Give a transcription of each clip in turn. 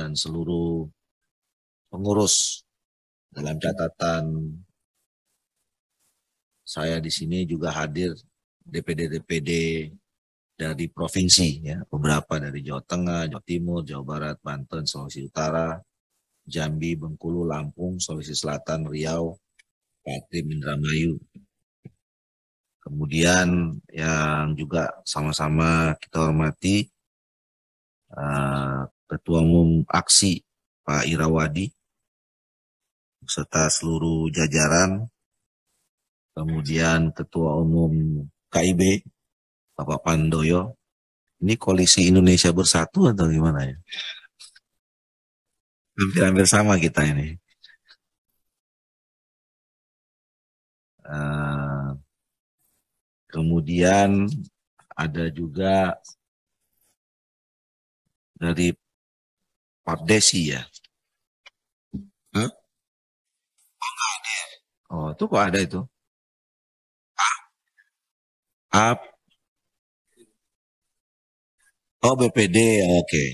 dan seluruh pengurus. Dalam catatan saya di sini juga hadir DPD-DPD dari provinsi, ya, beberapa dari Jawa Tengah, Jawa Timur, Jawa Barat, Banten, Sulawesi Utara, Jambi, Bengkulu, Lampung, Sulawesi Selatan, Riau, Kaltim, Indramayu. Kemudian yang juga sama-sama kita hormati Ketua Umum Aksi Pak Irawadi beserta seluruh jajaran, kemudian Ketua Umum KIB Bapak Pandoyo. Ini Koalisi Indonesia Bersatu atau gimana ya? Hampir-hampir sama kita ini. Kemudian ada juga dari Papdesi ya. Hah? Oh, itu kok ada itu? Ap. Oh, BPD, oke.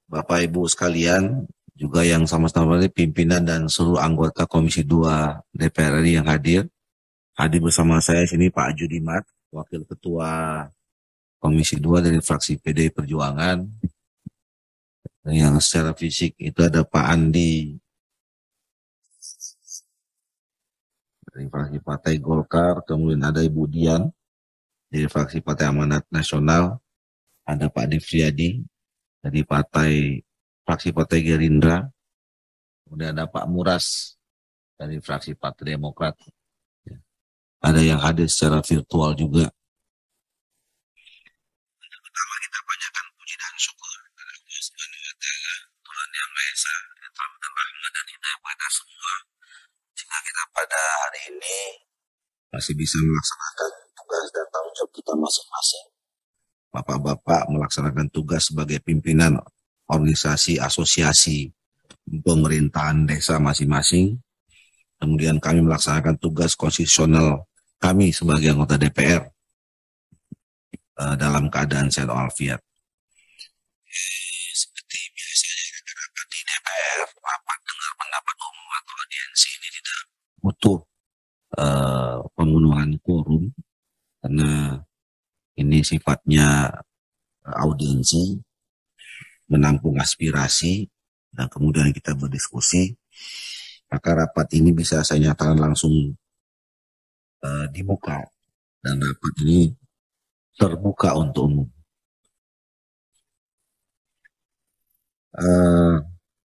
Bapak Ibu sekalian, juga yang sama-sama pimpinan dan seluruh anggota Komisi 2 DPR RI yang hadir. Hadir bersama saya sini Pak Judimat, Wakil Ketua Komisi 2 dari fraksi PDI Perjuangan. Yang secara fisik itu ada Pak Andi dari fraksi Partai Golkar, kemudian ada Ibu Dian dari fraksi Partai Amanat Nasional, ada Pak Difriyadi dari fraksi Partai Gerindra, kemudian ada Pak Muras dari fraksi Partai Demokrat. Ada yang hadir secara virtual juga. Pertama kita panjatkan puji dan syukur kepada Allah Subhanahu wa taala, Tuhan yang Maha Esa, yang telah memberikan rahmat dan hidayah pada semua, sehingga kita pada hari ini masih bisa melaksanakan tugas dan tanggung jawab kita masing-masing. Bapak-bapak melaksanakan tugas sebagai pimpinan organisasi asosiasi pemerintahan desa masing-masing. Kemudian kami melaksanakan tugas konstitusional kami sebagai anggota DPR dalam keadaan sehat walafiat. Seperti biasanya rapat di DPR, rapat dengar pendapat umum atau audiensi ini tidak butuh pemenuhan quorum karena ini sifatnya audiensi, menampung aspirasi, dan kemudian kita berdiskusi. Maka rapat ini bisa saya nyatakan langsung dibuka, dan rapat ini terbuka untuk umum.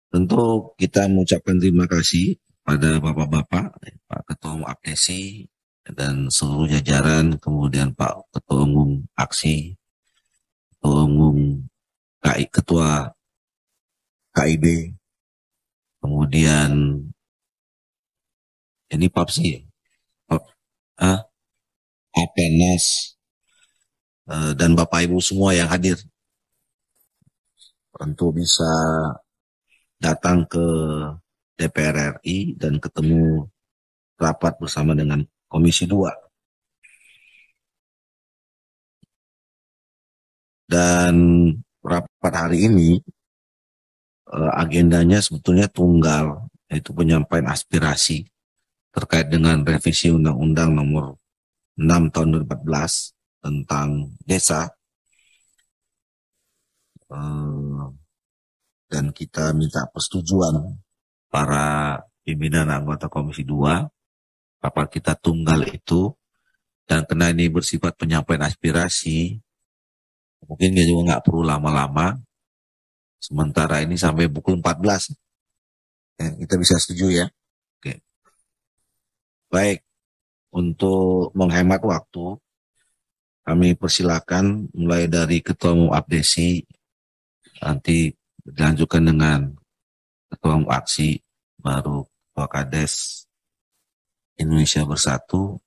Tentu kita mengucapkan terima kasih pada Bapak-Bapak, Pak Ketua Umum Apdesi, dan seluruh jajaran, kemudian Pak Ketua Umum Aksi, Ketua Umum Ketua KIB, kemudian ini Papsi, Apenas, dan Bapak Ibu semua yang hadir. Tentu bisa datang ke DPR RI dan ketemu rapat bersama dengan Komisi 2. Dan rapat hari ini agendanya sebetulnya tunggal, yaitu penyampaian aspirasi terkait dengan revisi Undang-Undang Nomor 6 Tahun 2014 tentang desa. Dan kita minta persetujuan para pimpinan anggota Komisi 2, rapat kita tunggal itu, dan karena ini bersifat penyampaian aspirasi, mungkin juga nggak perlu lama-lama, sementara ini sampai pukul 14. Kita bisa setuju ya? Oke. Baik, untuk menghemat waktu, kami persilakan mulai dari Ketua Umum Apdesi, nanti dilanjutkan dengan Ketua Umum Aksi, baru Ketua Kades Indonesia Bersatu,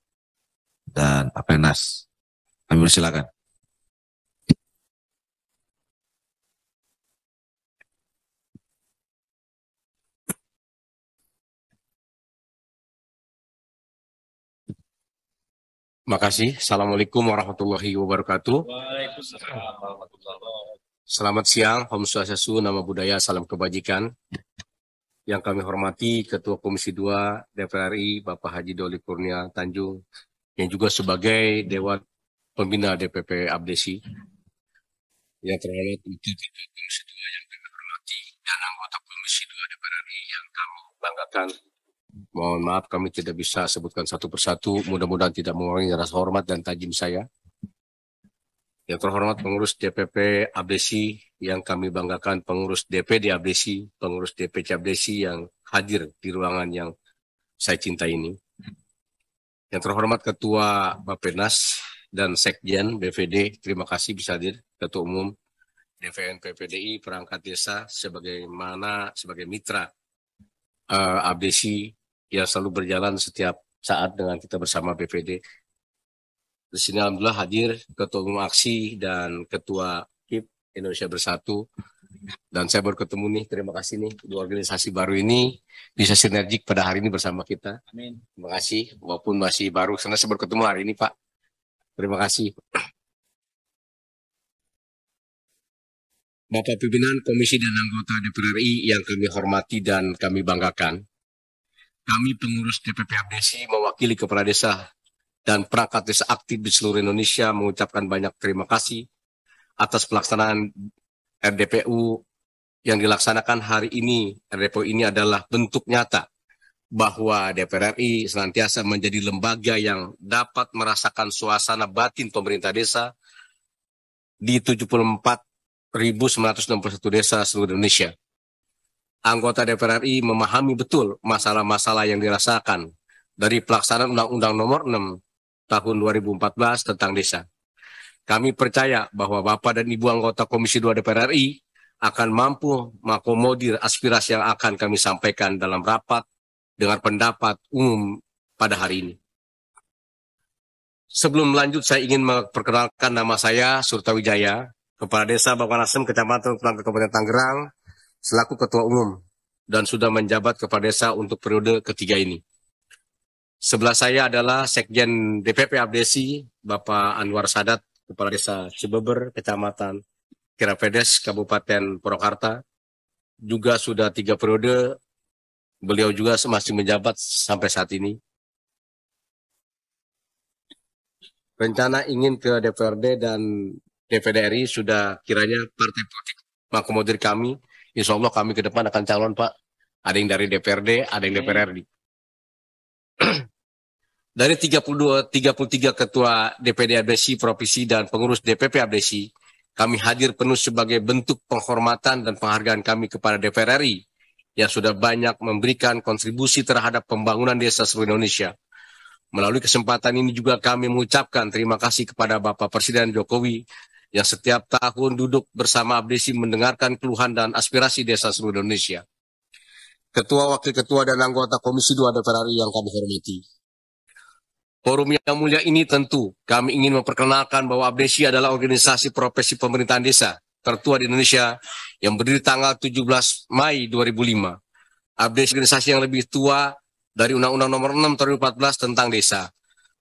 dan Apenas. Kami persilakan. Terima kasih. Assalamualaikum warahmatullahi wabarakatuh. Waalaikumsalam warahmatullahi wabarakatuh. Selamat siang, Om Swastiastu, Namo Buddhaya, salam kebajikan. Yang kami hormati Ketua Komisi 2 DPR RI, Bapak Haji Doli Kurnia Tanjung, yang juga sebagai Dewan Pembina DPP Abdesi. Yang terhormat Ketua Komisi 2 yang kami hormati, dan anggota Komisi 2 DPR RI yang kami banggakan. Mohon maaf kami tidak bisa sebutkan satu persatu, mudah-mudahan tidak mengurangi rasa hormat dan tajim saya. Yang terhormat pengurus DPP Abdesi yang kami banggakan, pengurus DPD Abdesi, pengurus DPC Abdesi yang hadir di ruangan yang saya cintai ini. Yang terhormat Ketua Bappenas dan Sekjen BVD, terima kasih bisa hadir. Ketua Umum DVN PPDI, perangkat desa sebagai mitra Abdesi yang selalu berjalan setiap saat dengan kita bersama BVD. Di sini alhamdulillah hadir Ketua Umum Aksi dan Ketua KIP Indonesia Bersatu. Dan saya baru ketemu nih, terima kasih nih, dua organisasi baru ini bisa sinergik pada hari ini bersama kita. Amin. Terima kasih, walaupun masih baru, karena saya baru ketemu hari ini Pak. Terima kasih. Bapak Pimpinan Komisi dan anggota DPR RI yang kami hormati dan kami banggakan. Kami pengurus DPP Abdesi mewakili Kepala Desa dan perangkat desa aktif di seluruh Indonesia mengucapkan banyak terima kasih atas pelaksanaan RDPU yang dilaksanakan hari ini. RDPU ini adalah bentuk nyata bahwa DPR RI senantiasa menjadi lembaga yang dapat merasakan suasana batin pemerintah desa di 74.961 desa seluruh Indonesia. Anggota DPR RI memahami betul masalah-masalah yang dirasakan dari pelaksanaan Undang-Undang Nomor 6 tahun 2014 tentang desa. Kami percaya bahwa Bapak dan Ibu anggota Komisi 2 DPR RI akan mampu mengakomodir aspirasi yang akan kami sampaikan dalam rapat dengar pendapat umum pada hari ini. Sebelum lanjut, saya ingin memperkenalkan nama saya, Surta Wijaya, Kepala Desa Bapanasem, Kecamatan Tulang, Kabupaten Tangerang, selaku Ketua Umum, dan sudah menjabat Kepala Desa untuk periode ketiga ini. Sebelah saya adalah Sekjen DPP Abdesi, Bapak Anwar Sadat, Kepala Desa Cibeber, Kecamatan Kirapedes, Kabupaten Purwakarta. Juga sudah 3 periode, beliau juga masih menjabat sampai saat ini. Rencana ingin ke DPRD dan DPD RI sudah kiranya partai politik mengakomodir kami. Insya Allah kami ke depan akan calon Pak. Ada yang dari DPRD, ada yang DPR RI. Dari 33 ketua DPD Abdesi Provinsi dan pengurus DPP Abdesi, kami hadir penuh sebagai bentuk penghormatan dan penghargaan kami kepada DPR RI yang sudah banyak memberikan kontribusi terhadap pembangunan desa seluruh Indonesia. Melalui kesempatan ini juga kami mengucapkan terima kasih kepada Bapak Presiden Jokowi yang setiap tahun duduk bersama Abdesi mendengarkan keluhan dan aspirasi desa seluruh Indonesia. Ketua, Wakil Ketua, dan anggota Komisi 2 DPR RI yang kami hormati. Forum yang mulia ini tentu kami ingin memperkenalkan bahwa Abdesi adalah organisasi profesi pemerintahan desa tertua di Indonesia yang berdiri tanggal 17 Mei 2005. Abdesi organisasi yang lebih tua dari Undang-Undang Nomor 6 tahun 2014 tentang desa.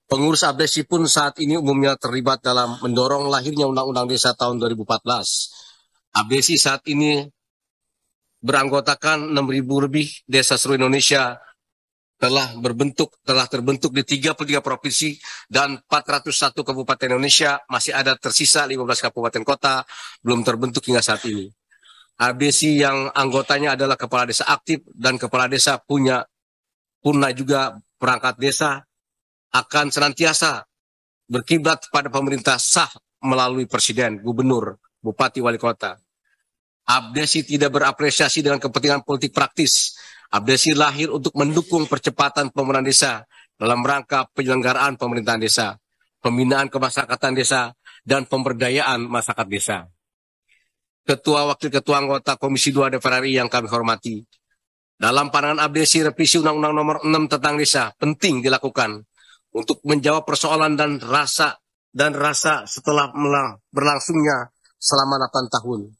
Pengurus Abdesi pun saat ini umumnya terlibat dalam mendorong lahirnya Undang-Undang Desa tahun 2014. Abdesi saat ini beranggotakan 6.000 lebih desa seluruh Indonesia telah terbentuk di 33 provinsi dan 401 kabupaten Indonesia. Masih ada tersisa 15 kabupaten kota belum terbentuk hingga saat ini. Abdesi yang anggotanya adalah kepala desa aktif dan kepala desa punya juga perangkat desa akan senantiasa berkiblat pada pemerintah sah melalui presiden, gubernur, bupati, wali kota. Abdesi tidak berapresiasi dengan kepentingan politik praktis. Abdesi lahir untuk mendukung percepatan pembangunan desa dalam rangka penyelenggaraan pemerintahan desa, pembinaan kemasyarakatan desa, dan pemberdayaan masyarakat desa. Ketua, Wakil Ketua, anggota Komisi 2 DPR RI yang kami hormati, dalam pandangan Abdesi, revisi Undang-Undang Nomor 6 tentang desa penting dilakukan untuk menjawab persoalan dan rasa setelah berlangsungnya selama 8 tahun.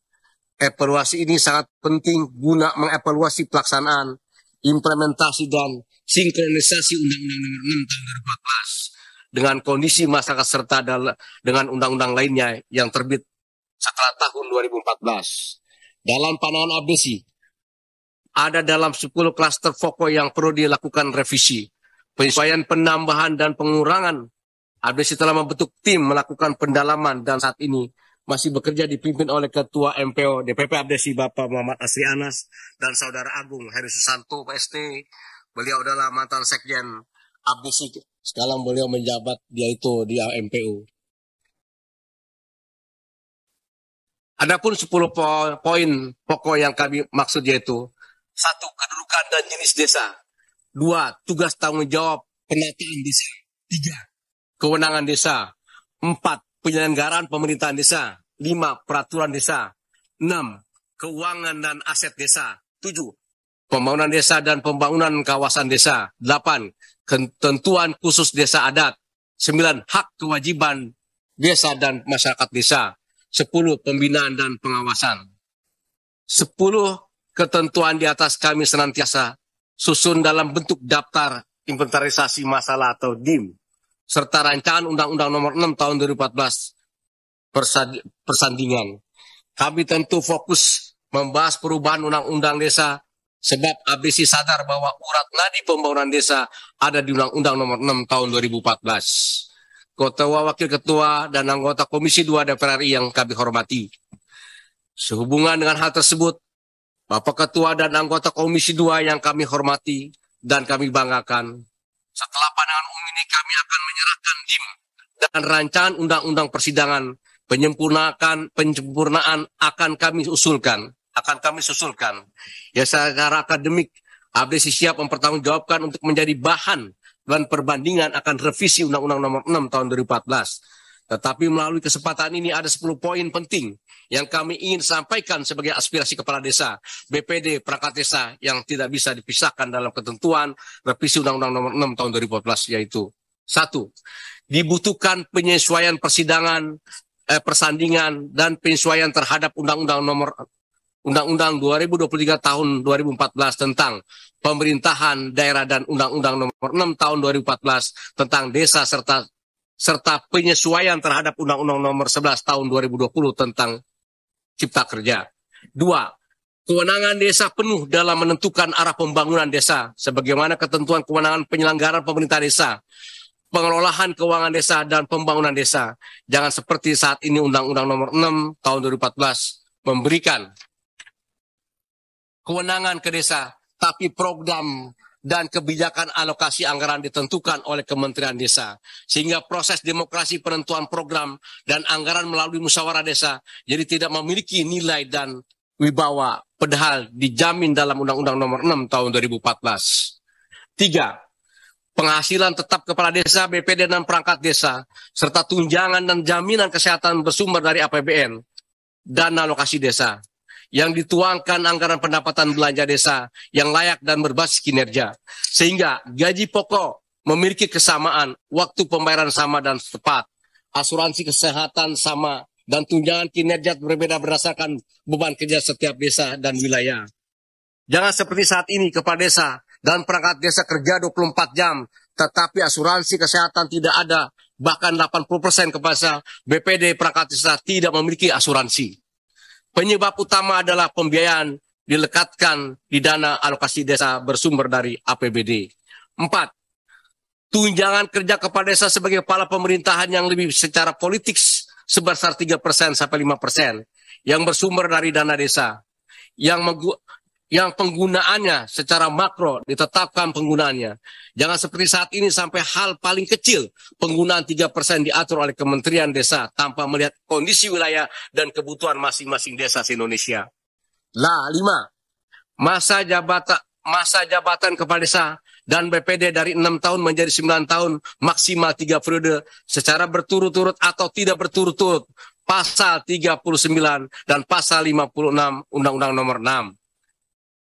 Evaluasi ini sangat penting guna mengevaluasi pelaksanaan, implementasi, dan sinkronisasi Undang-Undang Nomor 6 tahun 2014 dengan kondisi masyarakat serta dengan undang-undang lainnya yang terbit setelah tahun 2014. Dalam pandangan Abdesi, ada dalam 10 klaster pokok yang perlu dilakukan revisi. Penyesuaian penambahan dan pengurangan. Abdesi telah membentuk tim melakukan pendalaman dan saat ini masih bekerja dipimpin oleh Ketua MPO DPP Abdesi Bapak Muhammad Asri Anas dan Saudara Agung Heri Susanto PST. Beliau adalah mantan Sekjen Abdesi. Sekarang beliau menjabat dia itu di MPO. Adapun 10 poin pokok yang kami maksud yaitu 1. Kedudukan dan jenis desa. 2. Tugas tanggung jawab penataan desa. 3. Kewenangan desa. 4. Penyelenggaraan pemerintahan desa. 5. Peraturan desa. 6. Keuangan dan aset desa. 7. Pembangunan desa dan pembangunan kawasan desa. 8. Ketentuan khusus desa adat. 9. Hak kewajiban desa dan masyarakat desa. 10. Pembinaan dan pengawasan. 10 ketentuan di atas kami senantiasa susun dalam bentuk daftar inventarisasi masalah atau DIM, serta rancangan Undang-Undang Nomor 6 Tahun 2014 persandingan. Kami tentu fokus membahas perubahan Undang-Undang Desa, sebab Abdesi sadar bahwa urat nadi pembangunan desa ada di Undang-Undang Nomor 6 Tahun 2014. Ketua, Wakil Ketua, dan anggota Komisi 2 DPR RI yang kami hormati. Sehubungan dengan hal tersebut, Bapak Ketua dan anggota Komisi 2 yang kami hormati dan kami banggakan, setelah pandangan umum ini kami akan menyerahkan DIM dan rancangan Undang-Undang Persidangan penyempurnaan akan kami susulkan. Ya, secara akademik, Abdesi siap mempertanggungjawabkan untuk menjadi bahan dan perbandingan akan revisi Undang-Undang Nomor 6 Tahun 2014. Tetapi melalui kesempatan ini ada 10 poin penting yang kami ingin sampaikan sebagai aspirasi kepala desa, BPD, perangkat desa yang tidak bisa dipisahkan dalam ketentuan revisi Undang-Undang Nomor 6 Tahun 2014, yaitu 1. Dibutuhkan penyesuaian persandingan dan penyesuaian terhadap Undang-Undang 2023 Tahun 2014 tentang Pemerintahan Daerah dan Undang-Undang Nomor 6 Tahun 2014 tentang Desa serta penyesuaian terhadap Undang-Undang Nomor 11 Tahun 2020 tentang Cipta Kerja. 2. Kewenangan desa penuh dalam menentukan arah pembangunan desa, sebagaimana ketentuan kewenangan penyelenggaraan pemerintah desa, pengelolaan keuangan desa, dan pembangunan desa. Jangan seperti saat ini Undang-Undang Nomor 6 Tahun 2014 memberikan kewenangan ke desa, tapi program dan kebijakan alokasi anggaran ditentukan oleh Kementerian Desa. Sehingga proses demokrasi penentuan program dan anggaran melalui musyawarah desa jadi tidak memiliki nilai dan wibawa, padahal dijamin dalam Undang-Undang Nomor 6 Tahun 2014. 3. Penghasilan tetap kepala desa, BPD, dan perangkat desa, serta tunjangan dan jaminan kesehatan bersumber dari APBN dan alokasi desa, yang dituangkan anggaran pendapatan belanja desa yang layak dan berbasis kinerja. Sehingga gaji pokok memiliki kesamaan, waktu pembayaran sama dan tepat, asuransi kesehatan sama, dan tunjangan kinerja berbeda berdasarkan beban kerja setiap desa dan wilayah. Jangan seperti saat ini kepala desa dan perangkat desa kerja 24 jam, tetapi asuransi kesehatan tidak ada, bahkan 80% kepala BPD perangkat desa tidak memiliki asuransi. Penyebab utama adalah pembiayaan dilekatkan di dana alokasi desa bersumber dari APBD. 4. Tunjangan kerja kepala desa sebagai kepala pemerintahan yang lebih secara politik sebesar 3% sampai 5% yang bersumber dari dana desa. Yang penggunaannya secara makro ditetapkan penggunaannya. Jangan seperti saat ini sampai hal paling kecil penggunaan 3% diatur oleh Kementerian Desa tanpa melihat kondisi wilayah dan kebutuhan masing-masing desa se-Indonesia. 5. Masa jabatan kepala desa dan BPD dari 6 tahun menjadi 9 tahun maksimal 3 periode secara berturut-turut atau tidak berturut-turut. Pasal 39 dan pasal 56 Undang-Undang Nomor 6.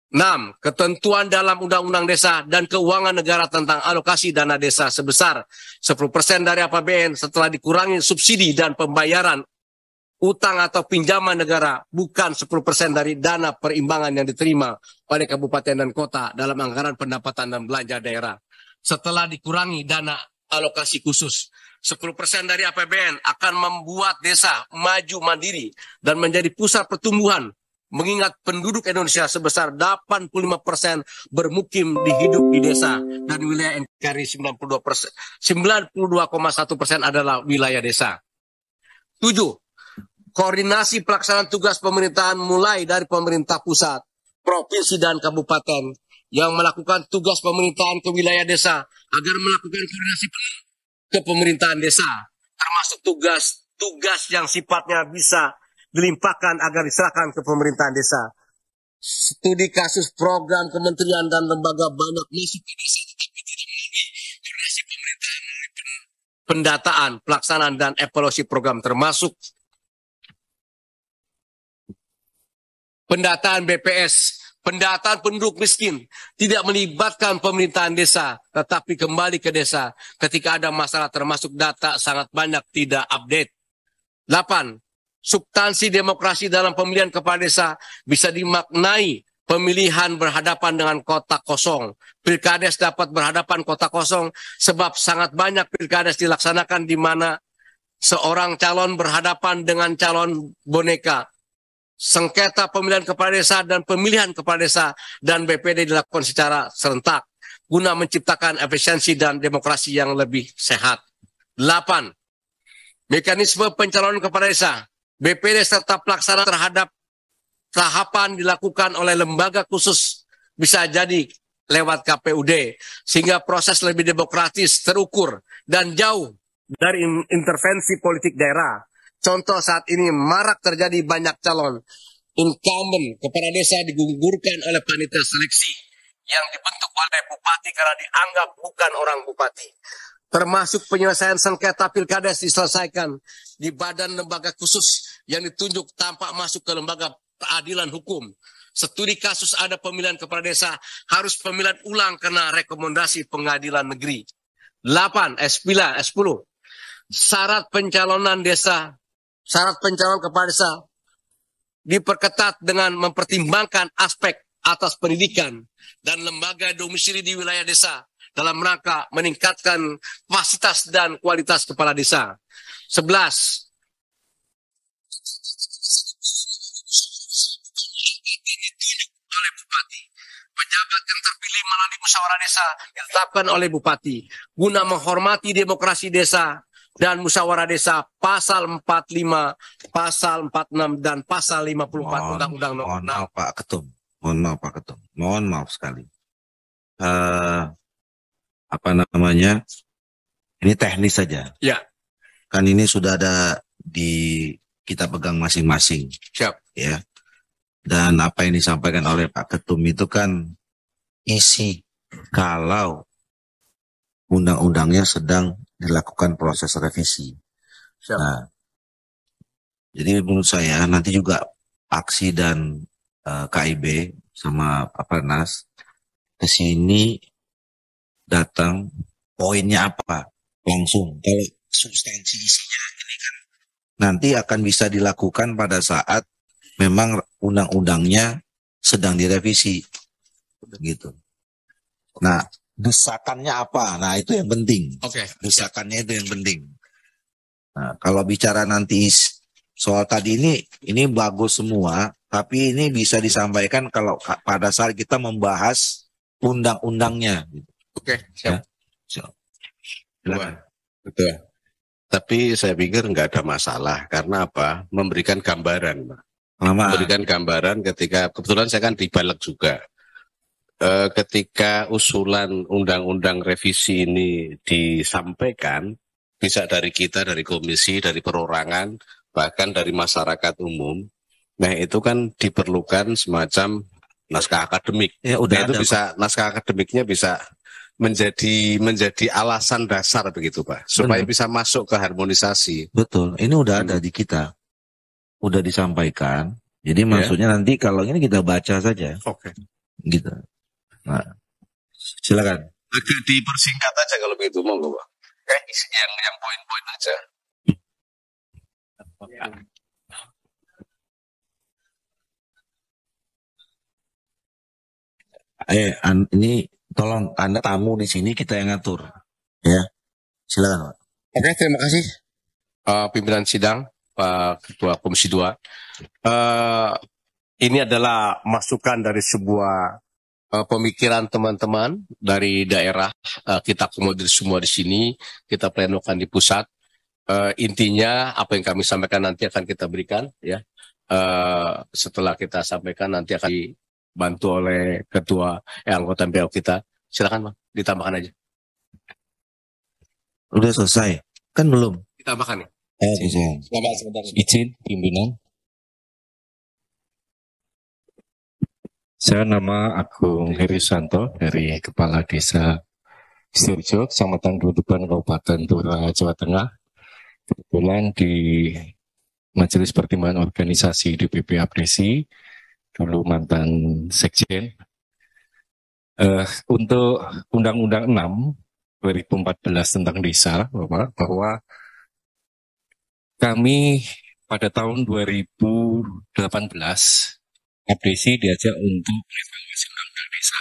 6. Ketentuan dalam Undang-Undang Desa dan Keuangan Negara tentang alokasi dana desa sebesar 10% dari APBN setelah dikurangi subsidi dan pembayaran utang atau pinjaman negara, bukan 10% dari dana perimbangan yang diterima oleh kabupaten dan kota dalam anggaran pendapatan dan belanja daerah setelah dikurangi dana alokasi khusus. 10% dari APBN akan membuat desa maju mandiri dan menjadi pusat pertumbuhan. Mengingat penduduk Indonesia sebesar 85% bermukim hidup di desa dan wilayah NKRI 92%, 92,1% adalah wilayah desa. 7. Koordinasi pelaksanaan tugas pemerintahan mulai dari pemerintah pusat, provinsi dan kabupaten yang melakukan tugas pemerintahan ke wilayah desa agar melakukan koordinasi penuh ke pemerintahan desa, termasuk tugas yang sifatnya bisa dilimpahkan agar diserahkan ke pemerintahan desa. Studi kasus program kementerian dan lembaga banyak masuk ke desa tetapi tidak melalui koordinasi pemerintahan, pendataan, pelaksanaan, dan evaluasi program termasuk pendataan BPS, pendataan penduduk miskin, tidak melibatkan pemerintahan desa, tetapi kembali ke desa ketika ada masalah termasuk data sangat banyak tidak update. 8. Substansi demokrasi dalam pemilihan kepala desa bisa dimaknai pemilihan berhadapan dengan kotak kosong. Pilkades dapat berhadapan kotak kosong sebab sangat banyak pilkades dilaksanakan di mana seorang calon berhadapan dengan calon boneka. Sengketa pemilihan kepala desa dan pemilihan kepala desa dan BPD dilakukan secara serentak guna menciptakan efisiensi dan demokrasi yang lebih sehat. 8. Mekanisme pencalonan kepala desa, BPD serta pelaksana terhadap tahapan dilakukan oleh lembaga khusus, bisa jadi lewat KPUD, sehingga proses lebih demokratis, terukur, dan jauh dari intervensi politik daerah. Contoh saat ini marak terjadi banyak calon incumbent kepala desa digugurkan oleh panitia seleksi yang dibentuk oleh bupati karena dianggap bukan orang bupati. Termasuk penyelesaian sengketa pilkades diselesaikan di badan lembaga khusus yang ditunjuk tanpa masuk ke lembaga peradilan hukum. Studi kasus ada pemilihan kepala desa harus pemilihan ulang karena rekomendasi pengadilan negeri. 8, S9, S10. Syarat pencalonan kepala desa diperketat dengan mempertimbangkan aspek atas pendidikan dan lembaga domisili di wilayah desa dalam rangka meningkatkan kapasitas dan kualitas kepala desa. 11. Oleh bupati. Pejabat yang terpilih melalui musyawarah desa ditetapkan oleh bupati guna menghormati demokrasi desa dan musyawarah desa pasal 45, pasal 46 dan pasal 54 Undang-Undang Nomor 6. Mohon maaf Pak Ketum. Mohon maaf sekali. Ini teknis saja. Ya. Kan ini sudah ada di kita pegang masing-masing. Siap. Ya. Dan apa yang disampaikan oleh Pak Ketum itu kan isi kalau undang-undangnya sedang dilakukan proses revisi. Siap. Nah, jadi menurut saya nanti juga aksi dan KIB sama Nas ke sini datang poinnya apa langsung. Kalau substansi isinya ini kan nanti akan bisa dilakukan pada saat memang undang-undangnya sedang direvisi gitu. Nah, desakannya apa? Nah, itu yang penting. Oke. Desakannya itu yang penting. Nah, kalau bicara nanti soal tadi ini bagus semua, tapi ini bisa disampaikan kalau pada saat kita membahas undang-undangnya. Oke, siap. Ya. Betul. Tapi saya pikir nggak ada masalah karena apa? Memberikan gambaran, Pak. Memberikan gambaran ketika kebetulan saya kan di Balek juga. Ketika usulan undang-undang revisi ini disampaikan, bisa dari kita, dari komisi, dari perorangan, bahkan dari masyarakat umum. Nah itu kan diperlukan semacam naskah akademik. Ya, udah itu ada, bisa Pak. Naskah akademiknya bisa menjadi alasan dasar begitu Pak, supaya bisa masuk ke harmonisasi. Betul, ini udah ada di kita, udah disampaikan. Jadi maksudnya nanti kalau ini kita baca saja. Oke. Gitu. Nah, silakan. Agak dipersingkat aja kalau begitu, monggo Pak. Yang poin-poin aja. Ini tolong Anda tamu di sini kita yang ngatur. Ya. Silakan, Pak. Oke, terima kasih pimpinan sidang, Pak Ketua Komisi 2. Ini adalah masukan dari sebuah pemikiran teman-teman dari daerah. Kita akomodir semua di sini, kita plenokan di pusat. Intinya apa yang kami sampaikan nanti akan kita berikan, ya. Setelah kita sampaikan nanti akan dibantu oleh ketua anggota MPO kita. Silakan, Bang, ditambahkan aja. Udah selesai? Kan belum? Ditambahkan ya. Bisa. Izin pimpinan. Saya nama Agung Herisanto dari Kepala Desa Sirjo, Kecamatan Duduban, Kabupaten Blora, Jawa Tengah. Kebetulan di Majelis Pertimbangan Organisasi DPP Abdesi, dulu mantan Sekjen. Untuk Undang-Undang 6 2014 tentang desa, Bapak, bahwa kami pada tahun 2018 Abdesi diajak untuk evaluasi undang-undang desa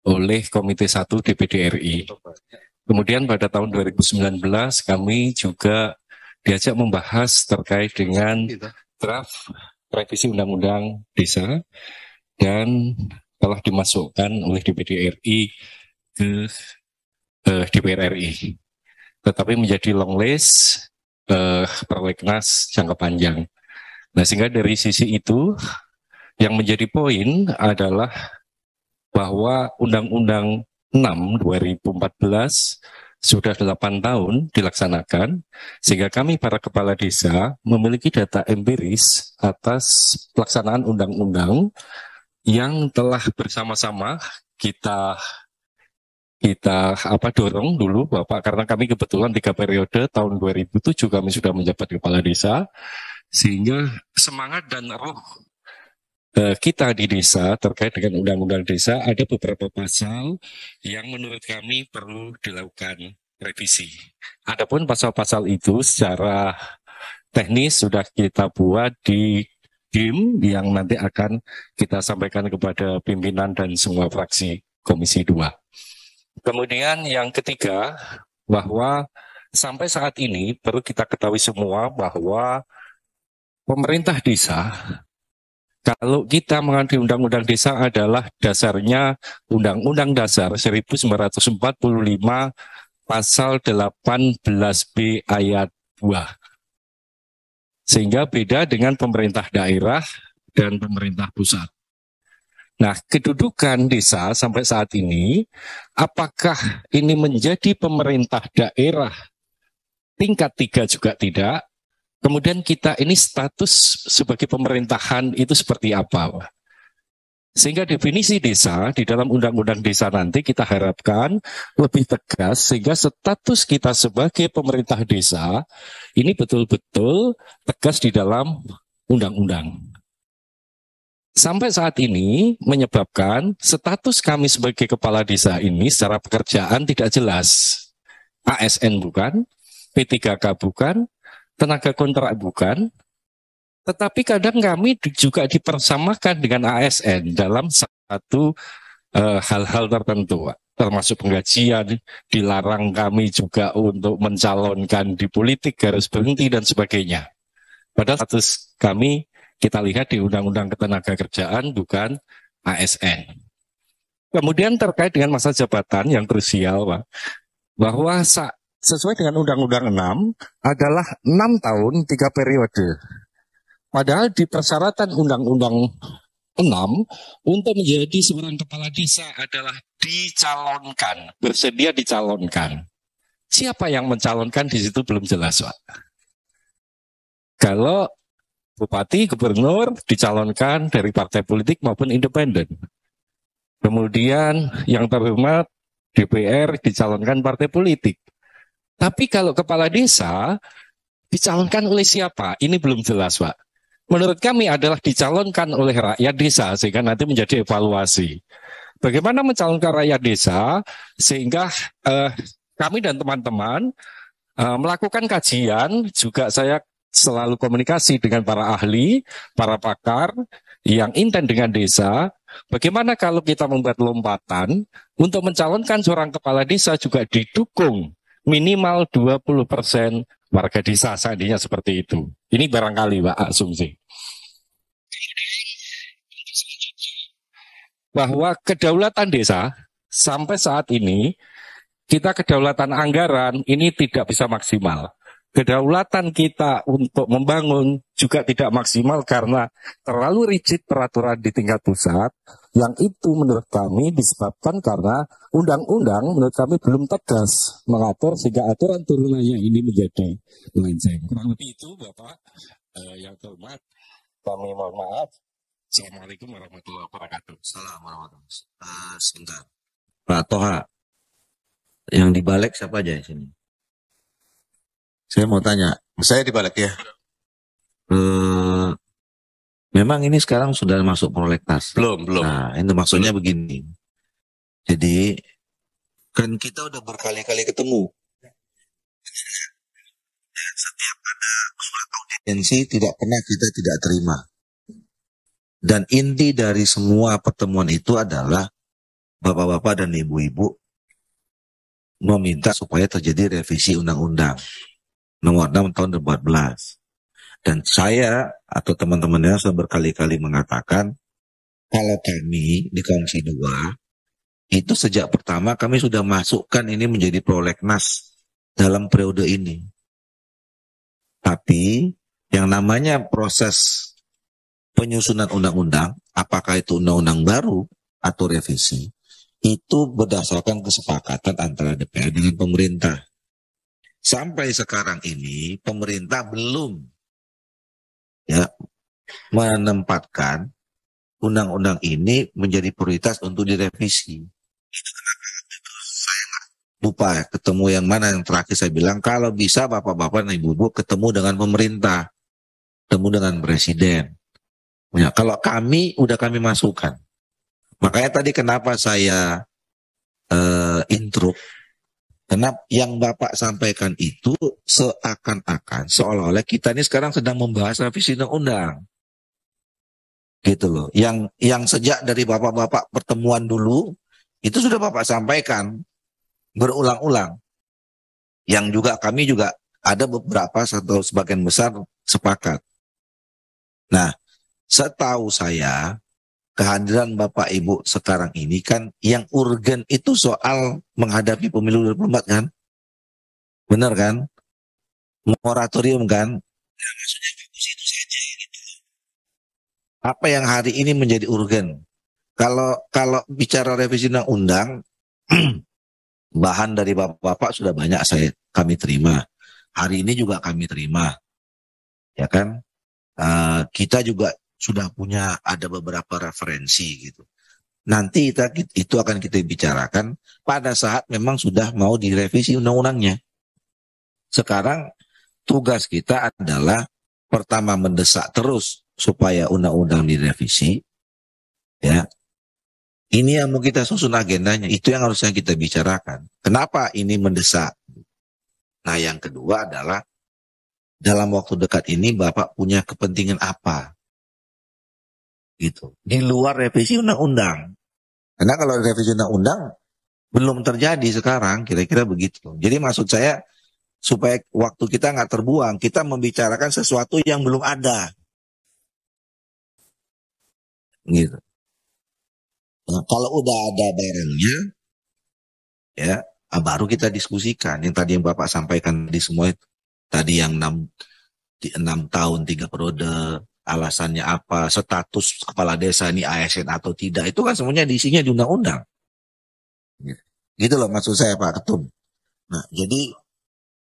oleh Komite 1 DPD RI. Kemudian pada tahun 2019 kami juga diajak membahas terkait dengan draft revisi undang-undang desa dan telah dimasukkan oleh DPD RI ke DPR RI. Tetapi menjadi long list prolegnas jangka panjang. Nah, sehingga dari sisi itu yang menjadi poin adalah bahwa Undang-Undang 6 2014 sudah 8 tahun dilaksanakan, sehingga kami para kepala desa memiliki data empiris atas pelaksanaan undang-undang yang telah bersama-sama kita dorong dulu, Bapak, karena kami kebetulan 3 periode, tahun 2007 kami sudah menjabat kepala desa, sehingga semangat dan roh kita di desa terkait dengan undang-undang desa ada beberapa pasal yang menurut kami perlu dilakukan revisi. Adapun pasal-pasal itu secara teknis sudah kita buat di DIM yang nanti akan kita sampaikan kepada pimpinan dan semua fraksi Komisi 2. Kemudian yang ketiga, bahwa sampai saat ini perlu kita ketahui semua bahwa pemerintah desa, kalau kita mengadili undang-undang desa adalah dasarnya Undang-Undang Dasar 1945 pasal 18B ayat 2. Sehingga beda dengan pemerintah daerah dan pemerintah pusat. Nah, kedudukan desa sampai saat ini, apakah ini menjadi pemerintah daerah tingkat 3 juga tidak? Kemudian kita ini status sebagai pemerintahan itu seperti apa? Sehingga definisi desa di dalam Undang-Undang Desa nanti kita harapkan lebih tegas, sehingga status kita sebagai pemerintah desa ini betul-betul tegas di dalam undang-undang. Sampai saat ini menyebabkan status kami sebagai kepala desa ini secara pekerjaan tidak jelas. ASN bukan, P3K bukan, tenaga kontrak bukan, tetapi kadang kami juga dipersamakan dengan ASN dalam satu hal-hal tertentu, termasuk penggajian, dilarang kami juga untuk mencalonkan di politik, garis berhenti, dan sebagainya. Padahal status kami kita lihat di Undang-Undang Ketenagakerjaan bukan ASN. Kemudian terkait dengan masa jabatan yang krusial, Pak, bahwa sesuai dengan Undang-Undang 6 adalah 6 tahun 3 periode. Padahal di persyaratan Undang-Undang 6 untuk menjadi seorang kepala desa adalah dicalonkan, bersedia dicalonkan. Siapa yang mencalonkan di situ belum jelas, Pak. Kalau bupati, gubernur dicalonkan dari partai politik maupun independen. Kemudian yang terhormat DPR dicalonkan partai politik. Tapi kalau kepala desa dicalonkan oleh siapa? Ini belum jelas, Pak. Menurut kami adalah dicalonkan oleh rakyat desa, sehingga nanti menjadi evaluasi. Bagaimana mencalonkan rakyat desa sehingga kami dan teman-teman melakukan kajian, juga saya selalu komunikasi dengan para ahli, para pakar yang intent dengan desa. Bagaimana kalau kita membuat lompatan untuk mencalonkan seorang kepala desa juga didukung minimal 20% warga desa, seandainya seperti itu. Ini barangkali Pak asumsi. Bahwa kedaulatan desa sampai saat ini, kita kedaulatan anggaran ini tidak bisa maksimal. Kedaulatan kita untuk membangun juga tidak maksimal karena terlalu rigid peraturan di tingkat pusat, yang itu menurut kami disebabkan karena undang-undang menurut kami belum tegas mengatur sehingga aturan turunannya ini menjadi melenceng. Kurang lebih itu Bapak yang terhormat, kami mohon maaf. Assalamualaikum warahmatullahi wabarakatuh. Assalamualaikum warahmatullahi wabarakatuh. Sebentar. Pak Toha, yang dibalik siapa aja di sini? Saya mau tanya, saya dibalik ya. Memang ini sekarang sudah masuk prolegnas. Belum. Nah, itu maksudnya begini. Jadi, kan kita udah berkali-kali ketemu. Dan setiap ada suatu audiensi tidak pernah kita tidak terima. Dan inti dari semua pertemuan itu adalah bapak-bapak dan ibu-ibu meminta supaya terjadi revisi undang-undang nomor 6 tahun 2014. Dan saya atau teman-temannya sudah berkali-kali mengatakan kalau kami di Komisi 2 itu sejak pertama kami sudah masukkan ini menjadi prolegnas dalam periode ini. Tapi yang namanya proses penyusunan undang-undang, apakah itu undang-undang baru atau revisi, itu berdasarkan kesepakatan antara DPR dengan pemerintah. Sampai sekarang ini pemerintah belum menempatkan undang-undang ini menjadi prioritas untuk direvisi. Itu kenapa itu saya lupa ketemu yang mana yang terakhir saya bilang kalau bisa bapak-bapak dan ibu-ibu ketemu dengan pemerintah, ketemu dengan presiden. Ya, kalau kami udah kami masukkan. Makanya tadi kenapa saya intro, karena yang Bapak sampaikan itu seakan-akan seolah-olah kita ini sekarang sedang membahas revisi undang-undang. Gitu loh. Yang sejak dari Bapak-bapak pertemuan dulu itu sudah Bapak sampaikan berulang-ulang. Yang juga kami juga ada beberapa atau sebagian besar sepakat. Nah, setahu saya, kehadiran Bapak Ibu sekarang ini kan yang urgen itu soal menghadapi pemilu 2024 kan? Benar kan? Moratorium kan? Nah, maksudnya fokus itu saja gitu. Apa yang hari ini menjadi urgen? Kalau bicara revisi undang-undang, bahan dari Bapak-bapak sudah banyak kami terima. Hari ini juga kami terima. Ya kan? Kita juga sudah punya ada beberapa referensi gitu. Nanti itu akan kita bicarakan pada saat memang sudah mau direvisi undang-undangnya. Sekarang tugas kita adalah pertama mendesak terus supaya undang-undang direvisi. Ya. Ini yang mau kita susun agendanya, itu yang harusnya kita bicarakan. Kenapa ini mendesak? Nah, yang kedua adalah dalam waktu dekat ini Bapak punya kepentingan apa? Gitu. Di luar revisi undang-undang. Karena kalau revisi undang-undang belum terjadi sekarang, kira-kira begitu. Jadi maksud saya supaya waktu kita nggak terbuang, kita membicarakan sesuatu yang belum ada. Gitu. Nah, kalau udah ada barangnya, ya baru kita diskusikan. Yang tadi yang Bapak sampaikan di semua itu. Tadi yang 6 tahun 3 periode, alasannya apa, status kepala desa ini ASN atau tidak, itu kan semuanya diisinya di undang-undang. Gitu loh maksud saya Pak Ketum. Nah, jadi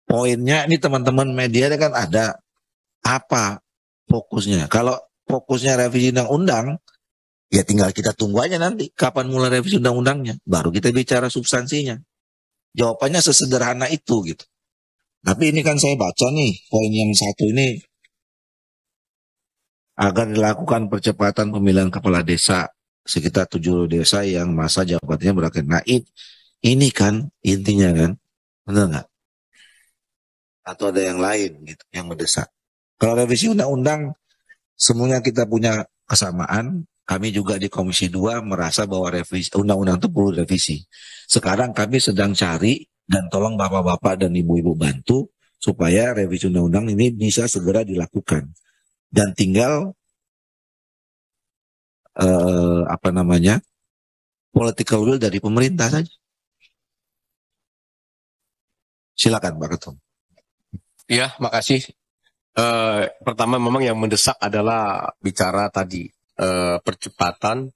poinnya ini teman-teman media kan ada apa fokusnya. Kalau fokusnya revisi undang-undang, ya tinggal kita tunggu aja nanti kapan mulai revisi undang-undangnya, baru kita bicara substansinya. Jawabannya sesederhana itu gitu. Tapi ini kan saya baca nih, poin yang satu ini, agar dilakukan percepatan pemilihan kepala desa sekitar 7 desa yang masa jabatannya berakhir. Nah, ini kan intinya kan, benar nggak? Atau ada yang lain gitu, yang mendesak. Kalau revisi undang-undang, semuanya kita punya kesamaan. Kami juga di Komisi 2 merasa bahwa revisi undang-undang itu perlu revisi. Sekarang kami sedang cari Dan tolong bapak-bapak dan ibu-ibu bantu supaya revisi undang-undang ini bisa segera dilakukan. Dan tinggal political will dari pemerintah saja. Silakan Pak Ketum. Ya, makasih. Pertama memang yang mendesak adalah bicara tadi percepatan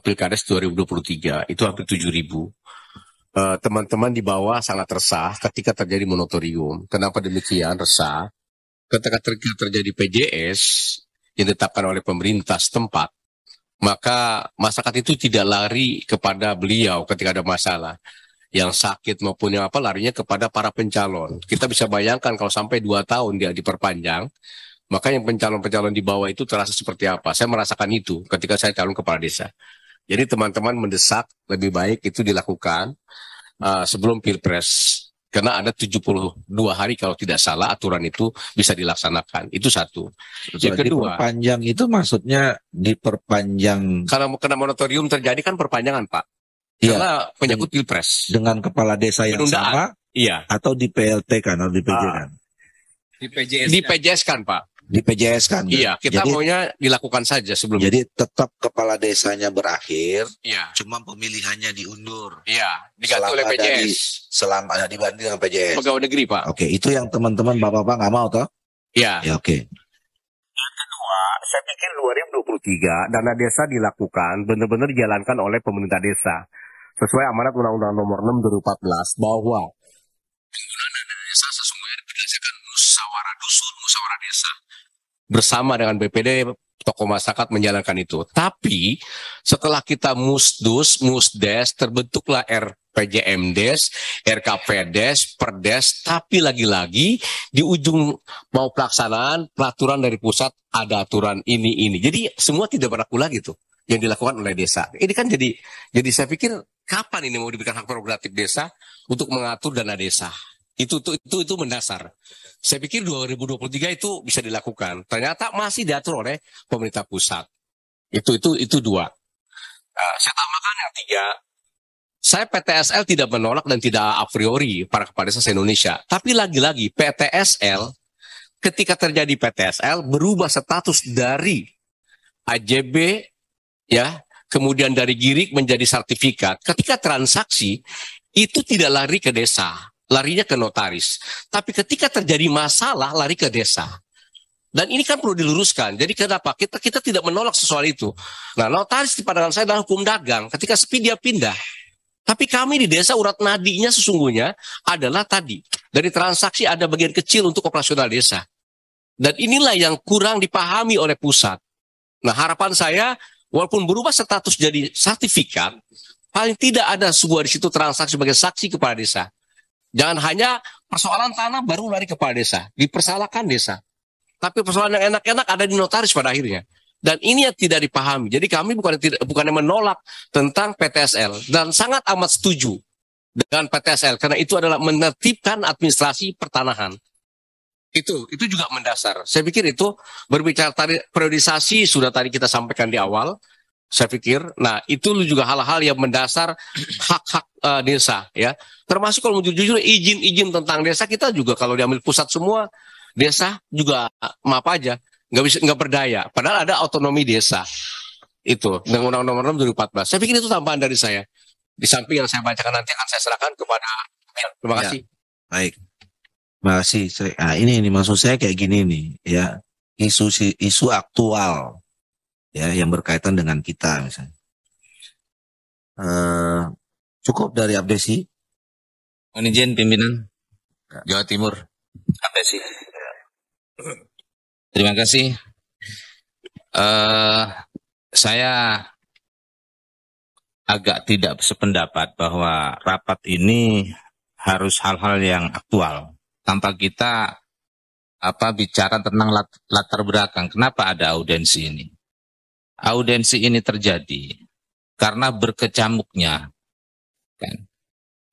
Pilkades 2023 itu hampir 7.000. Teman-teman di bawah sangat resah ketika terjadi moratorium. Kenapa demikian resah? Ketika terjadi PJS yang ditetapkan oleh pemerintah setempat, maka masyarakat itu tidak lari kepada beliau ketika ada masalah. Yang sakit maupun yang apa, larinya kepada para pencalon. Kita bisa bayangkan kalau sampai 2 tahun dia diperpanjang, maka yang pencalon-pencalon di bawah itu terasa seperti apa. Saya merasakan itu ketika saya calon kepala desa. Jadi teman-teman mendesak lebih baik itu dilakukan sebelum Pilpres. Karena ada 72 hari kalau tidak salah aturan itu bisa dilaksanakan. Itu satu. Yang kedua, diperpanjang itu maksudnya diperpanjang. Karena moratorium terjadi kan perpanjangan, Pak. Karena menyangkut Pilpres. Dengan kepala desa yang sama? Iya. Atau di PLT kan atau di PJ kan? Di PJS kan, Pak. Di PJS kan? Iya, kita maunya dilakukan saja sebelum. Jadi tetap kepala desanya berakhir, iya. Cuma pemilihannya diundur. Iya, diganti oleh PJS. Selama ada dibanding dengan PJS. Pegawai negeri, Pak. Oke, itu yang teman-teman bapak-bapak nggak mau toh? Iya. Ya, oke. Yang kedua, saya pikir 2023 dana desa dilakukan benar-benar dijalankan oleh pemerintah desa. Sesuai amanat Undang-Undang Nomor 6 2014 bahwa penggunaan dana desa sesungguhnya berdasarkan musyawarah dusun, musyawarah desa. Bersama dengan BPD, tokoh masyarakat menjalankan itu. Tapi setelah kita musdus, musdes, terbentuklah RPJMdes, RKPdes, Perdes, tapi lagi-lagi di ujung mau pelaksanaan peraturan dari pusat ada aturan ini. Jadi semua tidak berlaku lagi tuh yang dilakukan oleh desa. Ini kan jadi saya pikir kapan ini mau diberikan hak prerogatif desa untuk mengatur dana desa? Itu mendasar. Saya pikir 2023 itu bisa dilakukan. Ternyata masih diatur oleh pemerintah pusat. Itu 2. Saya tambahkan yang 3. Saya PTSL tidak menolak dan tidak a priori para kepala desa se-Indonesia. Tapi lagi-lagi PTSL ketika terjadi PTSL berubah status dari AJB ya, kemudian dari girik menjadi sertifikat. Ketika transaksi itu tidak lari ke desa. Larinya ke notaris. Tapi ketika terjadi masalah, lari ke desa. Dan ini kan perlu diluruskan. Jadi kenapa? Kita tidak menolak soal itu. Nah, notaris di pandangan saya adalah hukum dagang. Ketika sepi dia pindah. Tapi kami di desa urat nadinya sesungguhnya adalah tadi. Dari transaksi ada bagian kecil untuk operasional desa. Dan inilah yang kurang dipahami oleh pusat. Nah, harapan saya, walaupun berubah status jadi sertifikat, paling tidak ada sebuah di situ transaksi sebagai saksi kepala desa. Jangan hanya persoalan tanah baru lari kepala desa, dipersalahkan desa. Tapi persoalan yang enak-enak ada di notaris pada akhirnya. Dan ini yang tidak dipahami. Jadi kami bukannya menolak tentang PTSL dan sangat amat setuju dengan PTSL karena itu adalah menertibkan administrasi pertanahan. Itu juga mendasar. Saya pikir itu berbicara tadi periodisasi sudah tadi kita sampaikan di awal. Saya pikir, nah itu juga hal-hal yang mendasar hak-hak desa ya. Termasuk kalau jujur izin-izin tentang desa kita juga kalau diambil pusat semua desa juga maaf aja nggak berdaya. Padahal ada otonomi desa itu dengan Undang-Undang Nomor 6 2014. Saya pikir itu tambahan dari saya. Di samping yang saya bacakan nanti akan saya serahkan kepada. Terima kasih. Ya, baik. Terima kasih. Nah, ini maksud saya kayak gini nih ya, isu aktual. Ya, yang berkaitan dengan kita misalnya. Cukup dari Abdesi. Mohon izin pimpinan Jawa Timur. Abdesi. Terima kasih. Saya agak tidak sependapat bahwa rapat ini harus hal-hal yang aktual. Tanpa kita bicara tentang latar belakang. Kenapa ada audiensi ini? Audiensi ini terjadi karena berkecamuknya kan,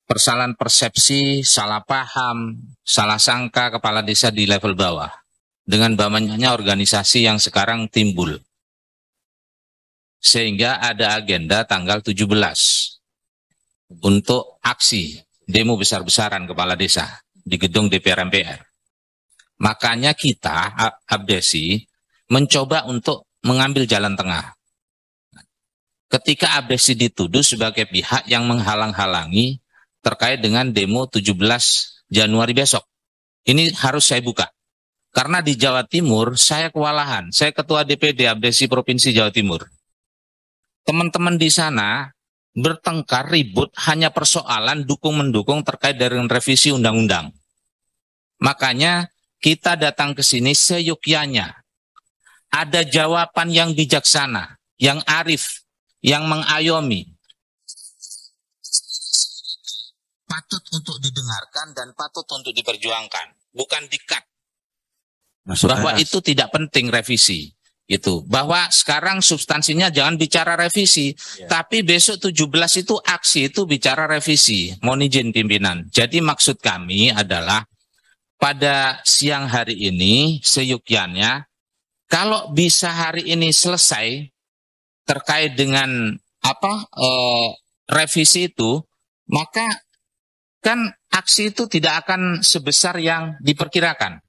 persalahan persepsi, salah paham, salah sangka kepala desa di level bawah dengan banyaknya organisasi yang sekarang timbul. Sehingga ada agenda tanggal 17 untuk aksi demo besar-besaran kepala desa di gedung DPR MPR. Makanya kita, Abdesi, mencoba untuk mengambil jalan tengah. Ketika Abdesi dituduh sebagai pihak yang menghalang-halangi terkait dengan demo 17 Januari besok. Ini harus saya buka. Karena di Jawa Timur, saya kewalahan. Saya Ketua DPD Abdesi Provinsi Jawa Timur. Teman-teman di sana bertengkar, ribut, hanya persoalan dukung-mendukung terkait dengan revisi undang-undang. Makanya kita datang ke sini seyogyanya. Ada jawaban yang bijaksana, yang arif, yang mengayomi. Patut untuk didengarkan dan patut untuk diperjuangkan. Bukan dikat. Bahwa itu tidak penting revisi. Itu bahwa sekarang substansinya jangan bicara revisi, tapi besok 17 itu aksi itu bicara revisi. Mohon izin pimpinan. Jadi maksud kami adalah pada siang hari ini seyogyanya, kalau bisa hari ini selesai terkait dengan revisi itu, maka kan aksi itu tidak akan sebesar yang diperkirakan.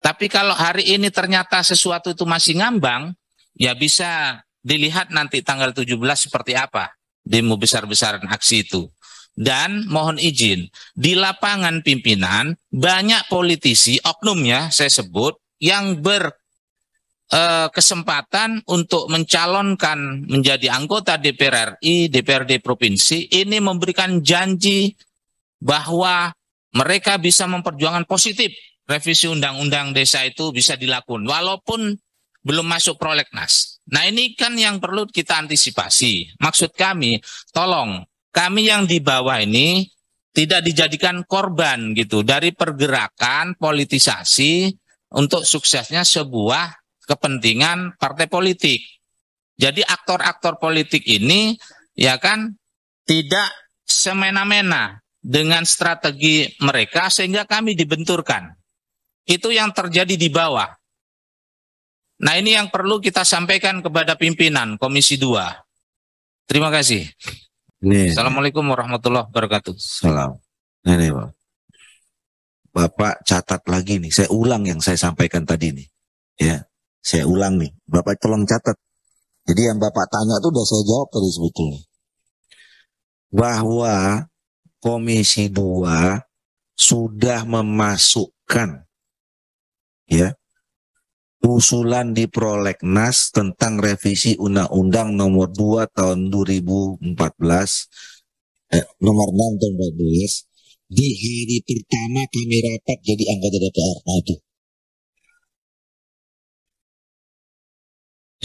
Tapi kalau hari ini ternyata sesuatu itu masih ngambang, ya bisa dilihat nanti tanggal 17 seperti apa demo besar-besaran aksi itu. Dan mohon izin, di lapangan pimpinan banyak politisi, oknumnya saya sebut, yang berkesempatan untuk mencalonkan menjadi anggota DPR RI, DPRD Provinsi, ini memberikan janji bahwa mereka bisa memperjuangkan positif. Revisi undang-undang desa itu bisa dilakukan walaupun belum masuk prolegnas. Nah ini kan yang perlu kita antisipasi. Maksud kami, tolong kami yang di bawah ini tidak dijadikan korban gitu dari pergerakan politisasi untuk suksesnya sebuah kepentingan partai politik. Jadi aktor-aktor politik ini ya kan tidak semena-mena dengan strategi mereka sehingga kami dibenturkan. Itu yang terjadi di bawah. Nah ini yang perlu kita sampaikan kepada pimpinan Komisi 2. Terima kasih. Assalamualaikum warahmatullahi wabarakatuh. Salam. Ini Pak. Bapak catat lagi nih. Saya ulang yang saya sampaikan tadi nih. Ya, saya ulang nih. Bapak tolong catat. Jadi yang Bapak tanya itu udah saya jawab tadi sebetulnya. Bahwa Komisi 2 sudah memasukkan ya usulan di prolegnas tentang revisi Undang-Undang nomor 2 tahun 2014 nomor 6 tahun 2014 di hari pertama kami rapat jadi anggota DPR. Nah, itu.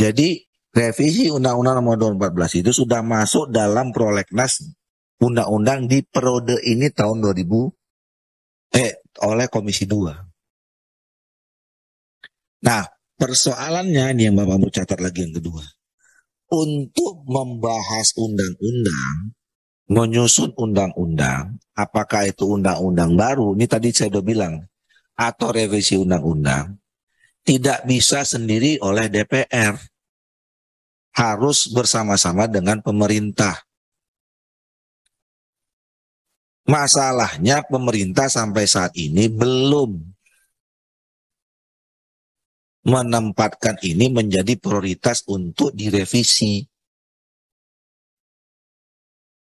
Jadi revisi Undang-Undang nomor 2014 itu sudah masuk dalam prolegnas undang-undang di periode ini tahun 2000 oleh Komisi 2. Nah, persoalannya ini yang Bapak mau catat lagi yang kedua. Untuk membahas undang-undang, menyusun undang-undang, apakah itu undang-undang baru, ini tadi saya udah bilang, atau revisi undang-undang, tidak bisa sendiri oleh DPR. Harus bersama-sama dengan pemerintah. Masalahnya pemerintah sampai saat ini belum menempatkan ini menjadi prioritas untuk direvisi.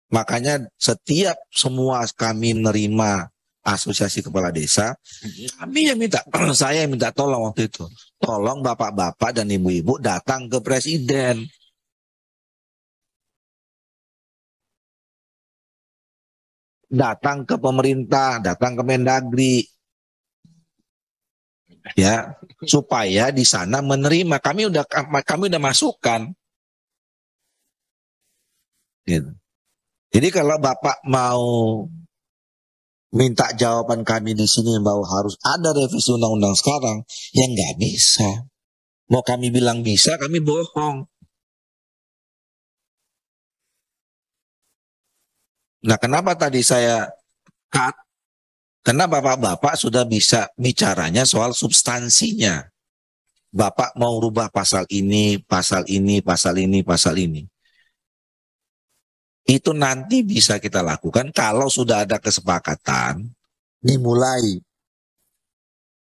Makanya setiap semua kami menerima asosiasi kepala desa, kami yang minta, saya yang minta tolong waktu itu. Tolong bapak-bapak dan ibu-ibu datang ke presiden. Datang ke pemerintah, datang ke Mendagri. Ya, supaya di sana menerima. Kami udah masukkan. Gitu. Jadi kalau Bapak mau minta jawaban kami di sini bahwa harus ada revisi undang-undang sekarang, ya nggak bisa. Mau kami bilang bisa, kami bohong. Nah, kenapa tadi saya cut? Karena bapak-bapak sudah bisa bicaranya soal substansinya. Bapak mau rubah pasal ini, pasal ini, pasal ini, pasal ini. Itu nanti bisa kita lakukan kalau sudah ada kesepakatan dimulai.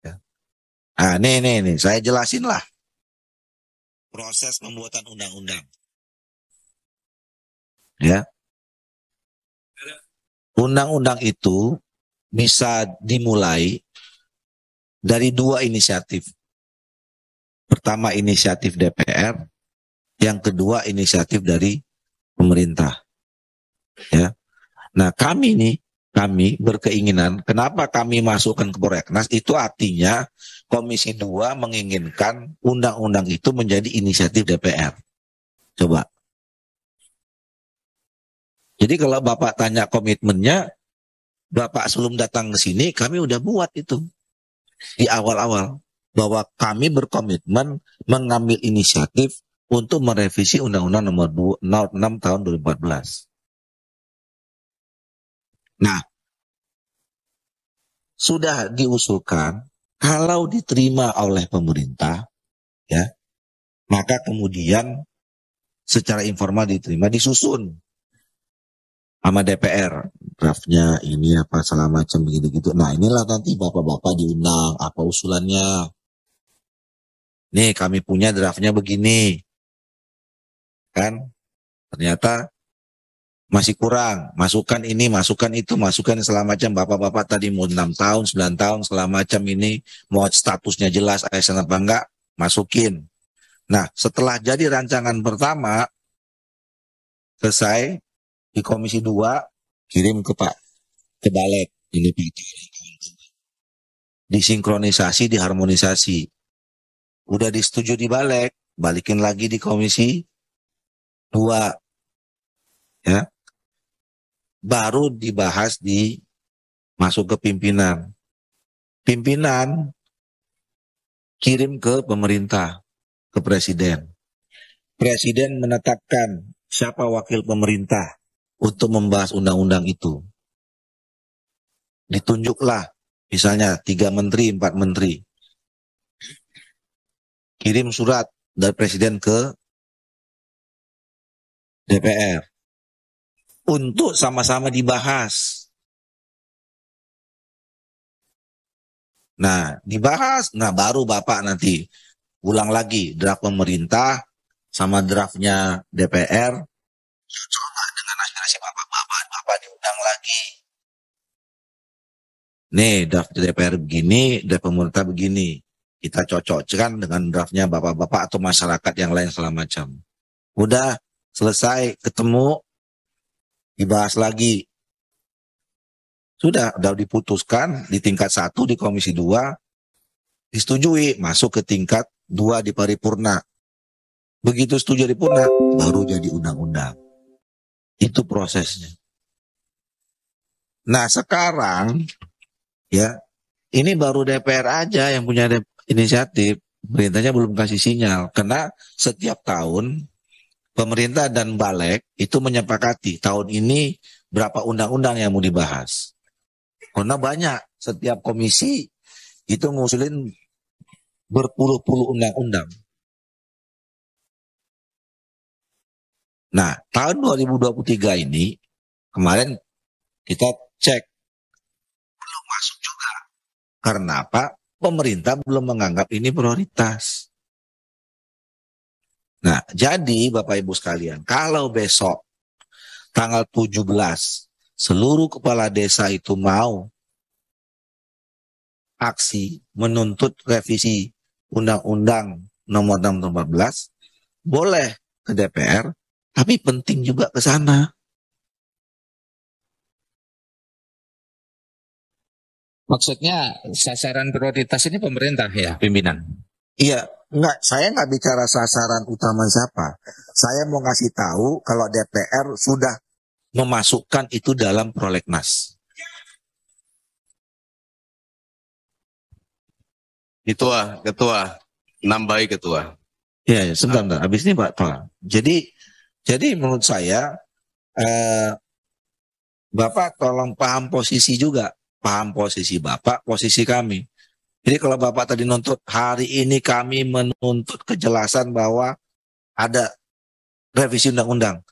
Ya. Nah, nih, saya jelasin lah proses pembuatan undang-undang. Ya, undang-undang itu bisa dimulai dari 2 inisiatif. Pertama inisiatif DPR, yang kedua inisiatif dari pemerintah. Ya. Nah, kami berkeinginan, kenapa kami masukkan ke prolegnas, itu artinya Komisi 2 menginginkan undang-undang itu menjadi inisiatif DPR. Coba. Jadi kalau Bapak tanya komitmennya, Bapak sebelum datang ke sini, kami udah buat itu di awal-awal. Bahwa kami berkomitmen mengambil inisiatif untuk merevisi Undang-Undang nomor 6 tahun 2014. Nah, sudah diusulkan, kalau diterima oleh pemerintah, ya, maka kemudian secara informal diterima, disusun sama DPR. Draftnya ini apa, segala macam begitu-gitu. Nah, inilah nanti bapak-bapak diundang, apa usulannya. Nih, kami punya draftnya begini. Kan, ternyata masih kurang, masukkan ini, masukkan itu, masukkan segala macam. Bapak-bapak tadi mau 6 tahun, 9 tahun, segala macam ini, mau statusnya jelas, ASN apa enggak, masukin. Nah, setelah jadi rancangan pertama, selesai, di Komisi 2, kirim ke Balik. Ini disinkronisasi, diharmonisasi. Udah disetujui di Balik, balikin lagi di Komisi 2. Ya. Baru dibahas masuk ke pimpinan. Pimpinan kirim ke pemerintah, ke presiden. Presiden menetapkan siapa wakil pemerintah untuk membahas undang-undang itu. Ditunjuklah misalnya 3 menteri, 4 menteri. Kirim surat dari presiden ke DPR untuk sama-sama dibahas. Nah, dibahas, nah baru Bapak nanti ulang lagi draft pemerintah sama draftnya DPR. Coba dengan aspirasi Bapak diundang lagi. Nih, draft DPR begini, draft pemerintah begini. Kita cocokkan dengan draftnya Bapak-bapak atau masyarakat yang lain segala macam. Udah selesai, ketemu, dibahas lagi. Sudah diputuskan di tingkat 1 di Komisi 2, disetujui, masuk ke tingkat 2 di paripurna. Begitu setuju di paripurna, baru jadi undang-undang. Itu prosesnya. Nah, sekarang ya, ini baru DPR aja yang punya inisiatif. Pemerintahnya belum kasih sinyal. Karena setiap tahun pemerintah dan Balik itu menyepakati tahun ini berapa undang-undang yang mau dibahas. Karena banyak, setiap komisi itu ngusulin berpuluh-puluh undang-undang. Nah, tahun 2023 ini, kemarin kita cek, belum masuk juga. Karena apa? Pemerintah belum menganggap ini prioritas. Nah, jadi Bapak Ibu sekalian, kalau besok tanggal 17 seluruh kepala desa itu mau aksi menuntut revisi Undang-Undang nomor 6 tahun 2014, boleh ke DPR, tapi penting juga ke sana. Maksudnya sasaran prioritas ini pemerintah ya, pimpinan? Iya, saya nggak bicara sasaran utama siapa. Saya mau ngasih tahu kalau DPR sudah memasukkan itu dalam prolegnas. Ketua, nambahi ketua. Ya, sebentar. Habis ini Pak Tola. Jadi menurut saya, Bapak tolong paham posisi juga. Paham posisi Bapak, posisi kami. Jadi kalau Bapak tadi nuntut, hari ini kami menuntut kejelasan bahwa ada revisi undang-undang.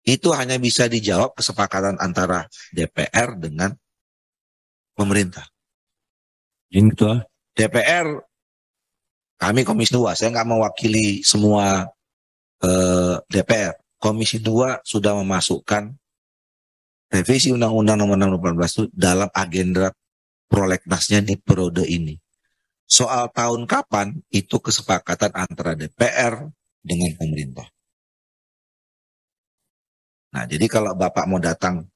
Itu hanya bisa dijawab kesepakatan antara DPR dengan pemerintah. Izin Ketua. DPR, kami Komisi 2, saya nggak mewakili semua DPR. Komisi 2 sudah memasukkan revisi Undang-Undang Nomor 6 2018 itu dalam agenda prolegnasnya di periode ini. Soal tahun kapan, itu kesepakatan antara DPR dengan pemerintah. Nah, jadi kalau Bapak mau datang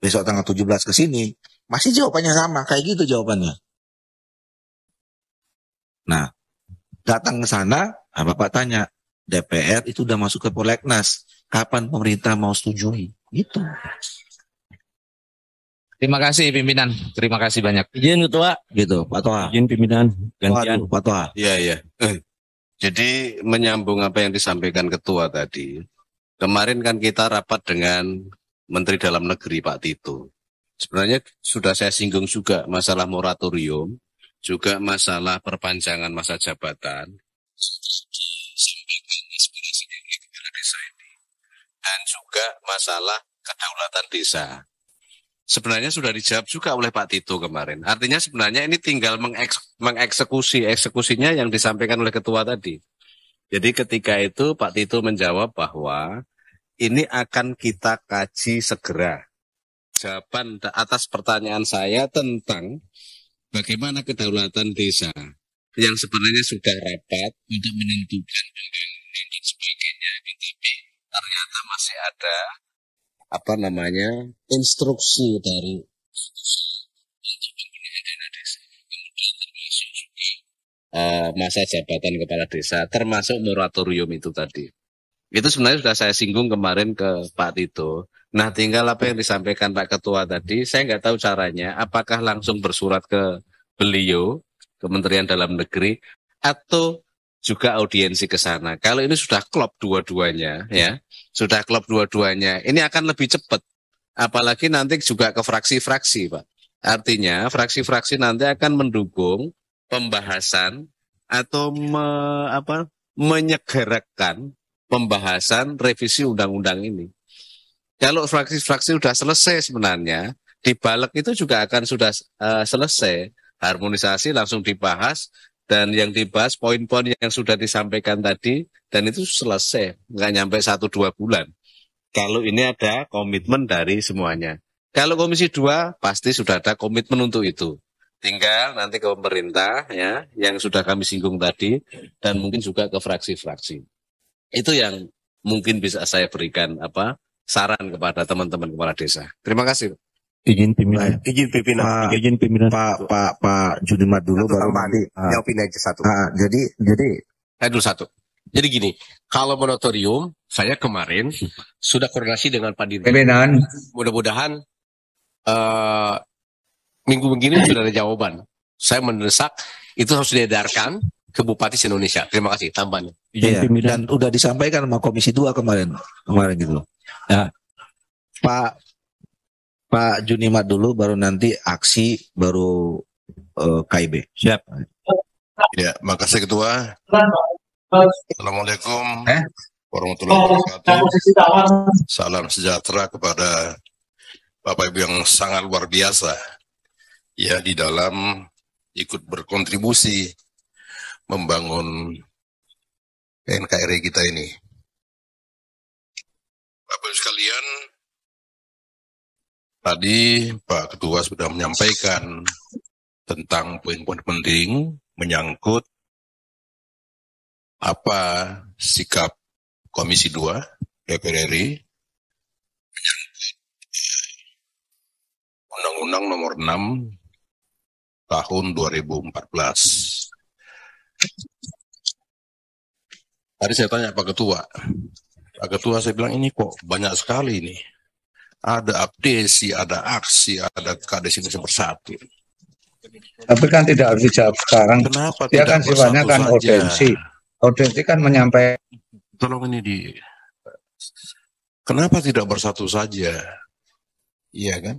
besok tanggal 17 ke sini, masih jawabannya sama, kayak gitu jawabannya. Nah, datang ke sana, Bapak tanya, DPR itu udah masuk ke prolegnas, kapan pemerintah mau setujui? Gitu. Terima kasih pimpinan, terima kasih banyak. Izin Ketua. Gitu, Pak Toha. Izin pimpinan. Gantian. Waduh, Pak Toha. Iya, iya. Jadi menyambung apa yang disampaikan Ketua tadi, kemarin kan kita rapat dengan Menteri Dalam Negeri Pak Tito. Sebenarnya sudah saya singgung juga masalah moratorium, juga masalah perpanjangan masa jabatan, sampaikan aspirasi dari kepala desa ini, dan juga masalah kedaulatan desa. Sebenarnya sudah dijawab juga oleh Pak Tito kemarin. Artinya sebenarnya ini tinggal eksekusinya yang disampaikan oleh Ketua tadi. Jadi ketika itu Pak Tito menjawab bahwa ini akan kita kaji segera. Jawaban atas pertanyaan saya tentang bagaimana kedaulatan desa yang sebenarnya sudah rapat untuk menentukan pembangunan dan sebagainya, tapi ternyata masih ada instruksi dari untuk penggunaan dana desa, kemudian termasuk juga masa jabatan kepala desa, termasuk moratorium itu tadi. Itu sebenarnya sudah saya singgung kemarin ke Pak Tito. Nah, tinggal apa yang disampaikan Pak Ketua tadi, saya nggak tahu caranya, apakah langsung bersurat ke beliau, Kementerian Dalam Negeri, atau juga audiensi ke sana. Kalau ini sudah klop dua-duanya, ya, sudah klop dua-duanya, ini akan lebih cepat. Apalagi nanti juga ke fraksi-fraksi, Pak. Artinya, fraksi-fraksi nanti akan mendukung pembahasan atau menyegerakan pembahasan revisi undang-undang ini. Kalau fraksi-fraksi sudah selesai sebenarnya, di balik itu juga akan sudah selesai. Harmonisasi langsung dibahas, dan yang dibahas poin-poin yang sudah disampaikan tadi, dan itu selesai. Nggak nyampe 1-2 bulan. Kalau ini ada komitmen dari semuanya. Kalau Komisi 2, pasti sudah ada komitmen untuk itu. Tinggal nanti ke pemerintah, ya, yang sudah kami singgung tadi, dan mungkin juga ke fraksi-fraksi. Itu yang mungkin bisa saya berikan saran kepada teman-teman kepala desa. Terima kasih. Izin pimpinan. Izin pimpinan. Izin pimpinan. Pak Junimat dulu baru nanti. Jawabin aja satu. Jadi Saya dulu satu. Jadi gini, kalau moratorium, saya kemarin sudah koordinasi dengan Pak Dirjen. Pimpinan. Mudah-mudahan minggu begini sudah ada jawaban. Saya mendesak itu harus diedarkan ke Bupati se-Indonesia. Terima kasih tambahannya. iya, dan udah disampaikan sama Komisi 2 kemarin gitu loh. Ya. Pak Junimat dulu, baru nanti aksi, baru KIB. Siap. Ya, makasih Ketua. Assalamualaikum warahmatullahi wabarakatuh. Salam sejahtera kepada Bapak Ibu yang sangat luar biasa ya di dalam ikut berkontribusi membangun NKRI kita ini. Bapak Ibu sekalian, tadi Pak Ketua sudah menyampaikan tentang poin-poin penting menyangkut apa sikap Komisi 2 DPR RI menyangkut Undang-Undang Nomor 6 tahun 2014. Tadi saya tanya Pak Ketua, saya bilang ini kok banyak sekali ini. Ada abdesi, ada aksi, ada kades ini bersatu. Tapi kan tidak harus dijawab sekarang. Kenapa Dia tidak kan sifatnya kan bersatu saja? audiensi. Audiensi kan menyampaikan. Tolong ini kenapa tidak bersatu saja? Iya kan?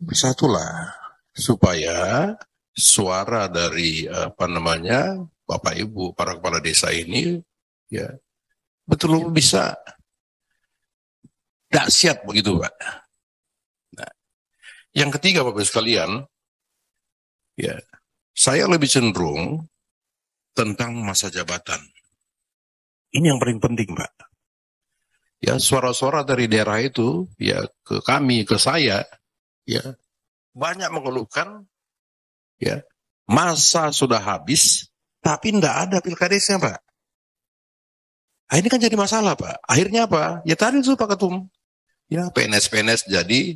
Bersatulah supaya suara dari Bapak Ibu para kepala desa ini ya betul bisa dahsyat begitu Pak. Nah, yang ketiga Bapak sekalian, ya saya lebih cenderung tentang masa jabatan. Ini yang paling penting Pak. Ya suara-suara dari daerah itu ya ke kami, ke saya, ya banyak mengeluhkan ya masa sudah habis tapi tidak ada pilkadesnya Pak. Nah, ini kan jadi masalah Pak. Akhirnya apa? Ya tadi itu Pak Ketum, ya PNS-PNS jadi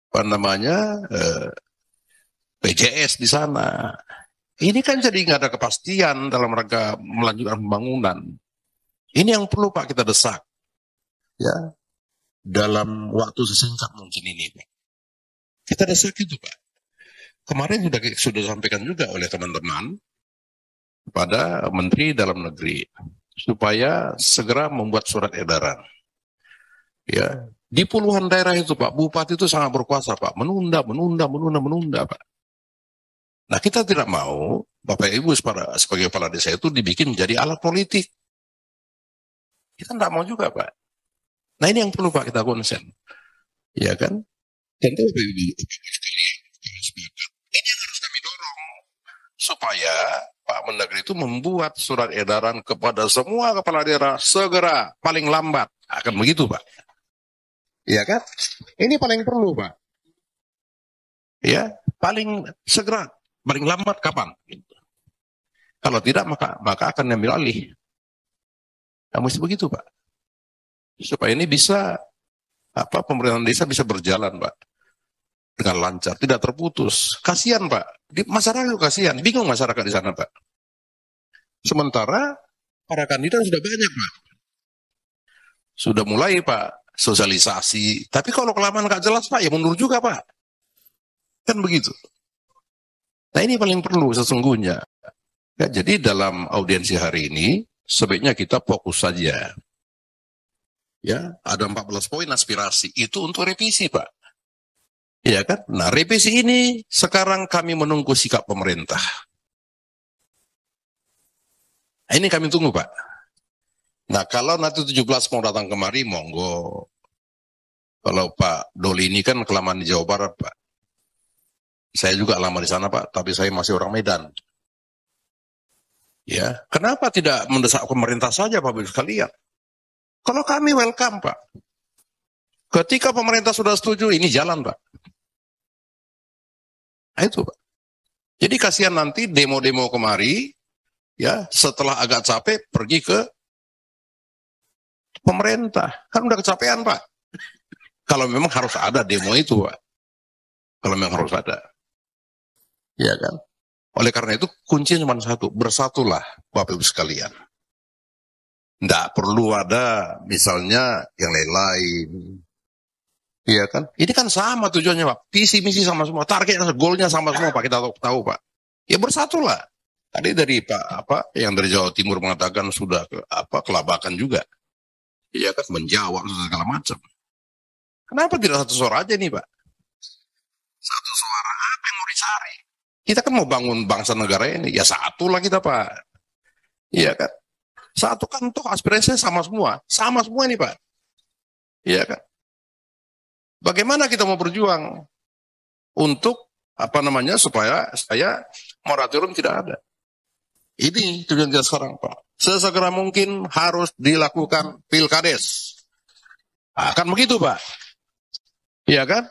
apa namanya PJS di sana. Ini kan jadi nggak ada kepastian dalam rangka melanjutkan pembangunan. Ini yang perlu Pak kita desak. Ya, dalam waktu sesingkat mungkin ini, Pak. Kita desak itu, Pak. Kemarin sudah disampaikan juga oleh teman-teman pada Menteri Dalam Negeri supaya segera membuat surat edaran. Ya, di puluhan daerah itu, Pak, bupati itu sangat berkuasa, Pak. Menunda, Pak. Nah, kita tidak mau Bapak Ibu sebagai kepala desa itu dibikin menjadi alat politik. Kita tidak mau juga, Pak. Nah, ini yang perlu Pak kita konsen. Ya kan? Tentu ini yang harus kami dorong supaya Pak Mendagri itu membuat surat edaran kepada semua kepala daerah segera, paling lambat. Akan begitu, Pak. Ya kan? Ini paling perlu, Pak. Ya, paling segera, paling lambat kapan? Kalau tidak maka akan diambil alih. Nah, mesti begitu, Pak. Supaya ini bisa pemerintahan desa bisa berjalan, Pak, dengan lancar, tidak terputus. Kasihan, Pak. Masyarakat itu kasihan, bingung masyarakat di sana, Pak. Sementara para kandidat sudah banyak, Pak. Sudah mulai, Pak, sosialisasi. Tapi kalau kelamaan nggak jelas, Pak, ya mundur juga, Pak. Kan begitu. Nah, ini paling perlu sesungguhnya. Ya, jadi dalam audiensi hari ini sebaiknya kita fokus saja. Ya, ada 14 poin aspirasi itu untuk revisi, Pak. Ya kan? Nah, revisi ini sekarang kami menunggu sikap pemerintah. Nah, ini kami tunggu, Pak. Nah, kalau nanti 17 mau datang kemari, monggo. Kalau Pak Doli ini kan kelamaan di Jawa Barat, Pak. Saya juga lama di sana, Pak, tapi saya masih orang Medan. Ya, kenapa tidak mendesak pemerintah saja, Pak Ibu sekalian? Kalau kami welcome, Pak. Ketika pemerintah sudah setuju, ini jalan, Pak. Nah, itu, Pak. Jadi kasihan nanti demo-demo kemari, ya, setelah agak capek, pergi ke pemerintah. Kan udah kecapean, Pak. Kalau memang harus ada demo itu, Pak. Kalau memang harus ada. Ya kan? Oleh karena itu, kuncinya cuma satu. Bersatulah, Bapak Ibu sekalian. Tidak perlu ada misalnya yang lain-lain. Iya kan? Ini kan sama tujuannya, Pak. Visi misi sama semua, targetnya, goalnya sama semua, Pak. Kita tahu, Pak. Ya bersatulah. Tadi dari Pak yang dari Jawa Timur mengatakan sudah kelabakan juga. Iya kan, menjawab segala macam. Kenapa tidak satu suara aja nih, Pak? Satu suara apa yang mau dicari? Kita kan mau bangun bangsa negara ini, ya satulah kita, Pak. Iya kan? Satu kan toh aspirasinya sama semua ini, Pak. Iya kan? Bagaimana kita mau berjuang untuk supaya moratorium tidak ada. Ini tujuan kita sekarang, Pak. Sesegera mungkin harus dilakukan pilkades. Akan begitu, Pak. Iya kan?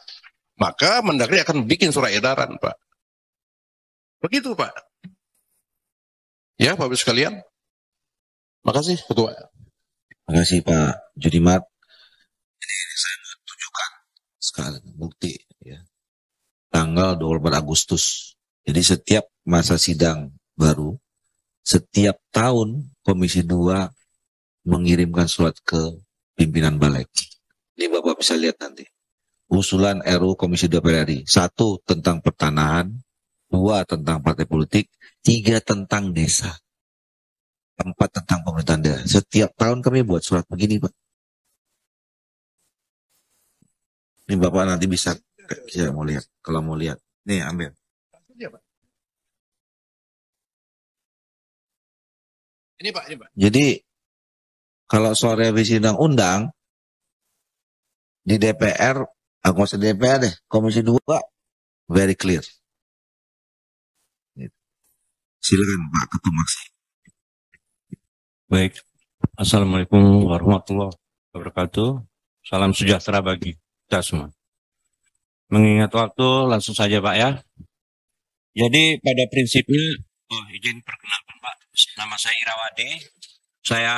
Maka Mendagri akan bikin surat edaran, Pak. Begitu, Pak. Ya, Bapak Ibu sekalian. Makasih, Ketua. Terima kasih Pak Judimat. Ini saya mau tunjukkan sekali bukti ya. Tanggal 24 Agustus. Jadi setiap masa sidang baru, setiap tahun Komisi 2 mengirimkan surat ke pimpinan Balik. Ini Bapak bisa lihat nanti. Usulan RUU Komisi 2 PRRI. 1 tentang pertanahan, 2 tentang partai politik, 3 tentang desa. 4 tentang pemerintahan daerah. Setiap tahun kami buat surat begini, Pak. Ini Bapak nanti bisa mau lihat. Kalau mau lihat. Nih, ambil. Ini Pak. Jadi, kalau soal revisi undang-undang, di DPR, nggak usah DPR deh, Komisi 2 very clear. Silakan Pak Ketum Aksi. Baik, Assalamualaikum warahmatullahi wabarakatuh. Salam sejahtera bagi kita semua. Mengingat waktu, langsung saja Pak ya. Jadi pada prinsipnya, izin perkenalkan Pak, nama saya Irawadi. Saya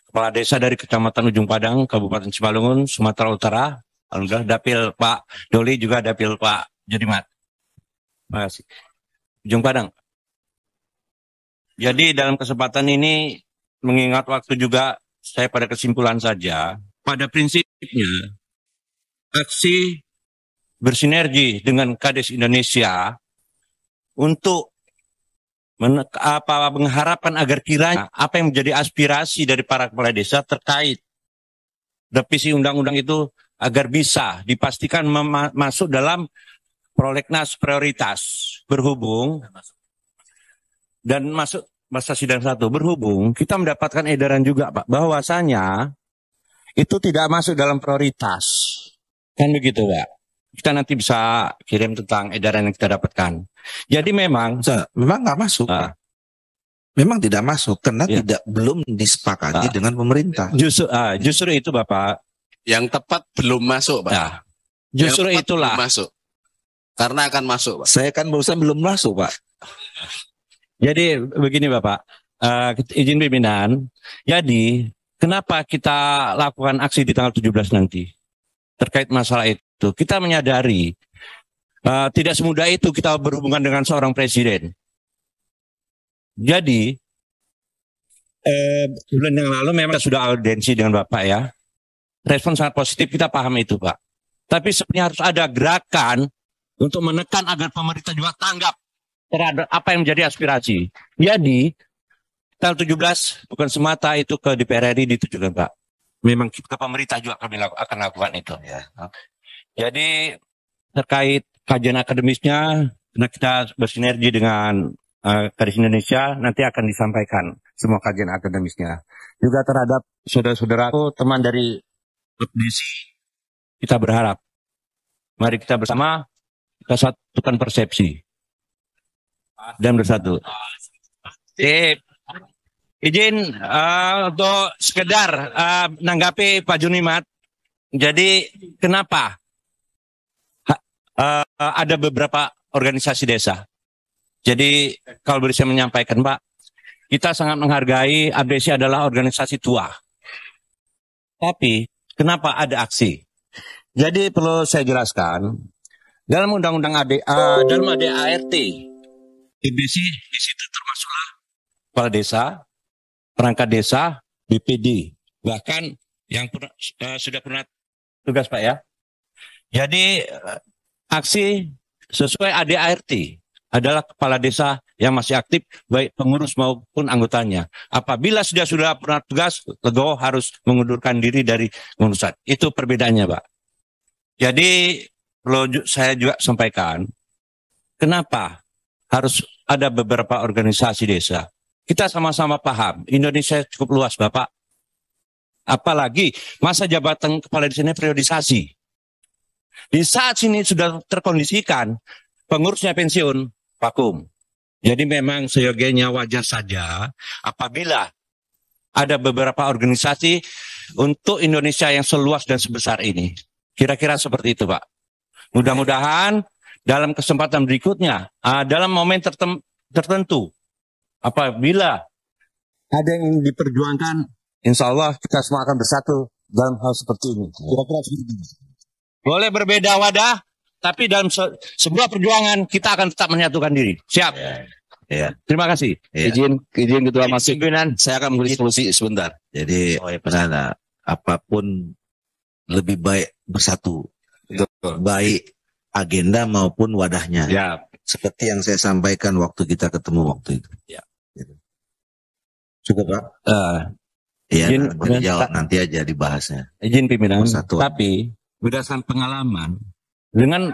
Kepala Desa dari Kecamatan Ujung Padang, Kabupaten Simalungun, Sumatera Utara. Alhamdulillah dapil Pak Doli juga dapil Pak Jodimat. Terima kasih. Ujung Padang. Jadi dalam kesempatan ini, mengingat waktu juga, saya pada kesimpulan saja, pada prinsipnya, aksi bersinergi dengan Kades Indonesia untuk mengharapkan agar kiranya apa yang menjadi aspirasi dari para kepala desa terkait revisi undang-undang itu agar bisa dipastikan masuk dalam prolegnas prioritas berhubung dan masuk masa sidang 1 berhubung kita mendapatkan edaran juga Pak bahwasanya itu tidak masuk dalam prioritas kan begitu Pak. Kita nanti bisa kirim tentang edaran yang kita dapatkan. Jadi memang nggak masuk Pak. Memang tidak masuk karena belum disepakati dengan pemerintah. Justru itu Bapak. Yang tepat belum masuk Pak. Nah, justru itulah. Belum masuk. Karena akan masuk Pak. Saya kan barusan belum masuk Pak. Jadi begini Bapak, izin pimpinan. Jadi kenapa kita lakukan aksi di tanggal 17 nanti terkait masalah itu? Kita menyadari tidak semudah itu kita berhubungan dengan seorang presiden. Jadi bulan yang lalu memang sudah audiensi dengan Bapak ya. Respon sangat positif, kita paham itu Pak. Tapi sebenarnya harus ada gerakan untuk menekan agar pemerintah juga tanggap terhadap apa yang menjadi aspirasi. Jadi tanggal 17 bukan semata itu ke DPR RI ditujukan Pak. Memang ke pemerintah juga kami akan lakukan itu. Ya. Jadi terkait kajian akademisnya, karena kita bersinergi dengan Kades Indonesia, nanti akan disampaikan semua kajian akademisnya. Juga terhadap saudara-saudaraku, teman dari Desi, kita berharap, mari kita bersama, kita satukan persepsi dan bersatu. Izin untuk sekedar menanggapi Pak Junimat. Jadi kenapa ada beberapa organisasi desa? Jadi kalau boleh saya menyampaikan Pak, kita sangat menghargai ABDC adalah organisasi tua. Tapi kenapa ada aksi? Jadi perlu saya jelaskan, dalam undang-undang dalam ADART, ABDC di situ termasuklah kepala desa, perangkat desa, BPD, bahkan yang sudah pernah tugas Pak ya. Jadi aksi sesuai ADART adalah kepala desa yang masih aktif baik pengurus maupun anggotanya. Apabila sudah pernah tugas, legowo harus mengundurkan diri dari pengurusan. Itu perbedaannya Pak. Jadi perlu saya juga sampaikan, kenapa harus ada beberapa organisasi desa. Kita sama-sama paham, Indonesia cukup luas Bapak. Apalagi masa jabatan kepala desa ini periodisasi. Di saat sini sudah terkondisikan, pengurusnya pensiun, vakum. Jadi memang seyogianya wajar saja apabila ada beberapa organisasi untuk Indonesia yang seluas dan sebesar ini. Kira-kira seperti itu Pak. Mudah-mudahan dalam kesempatan berikutnya, dalam momen tertentu, apabila ada yang diperjuangkan, insya Allah kita semua akan bersatu dalam hal seperti ini. Kira-kira seperti ini. Boleh berbeda wadah, tapi dalam sebuah perjuangan kita akan tetap menyatukan diri. Siap. Ya. Terima kasih. Ya. Izin Ketua Masuk. Saya akan memberi solusi sebentar. Jadi apapun lebih baik bersatu. Baik agenda maupun wadahnya. Ya. Seperti yang saya sampaikan waktu kita ketemu waktu itu. Ya. Gitu. Cukup Pak? Iya, nanti aja dibahasnya. Izin pimpinan. Bersatu. Tapi berdasarkan pengalaman, dengan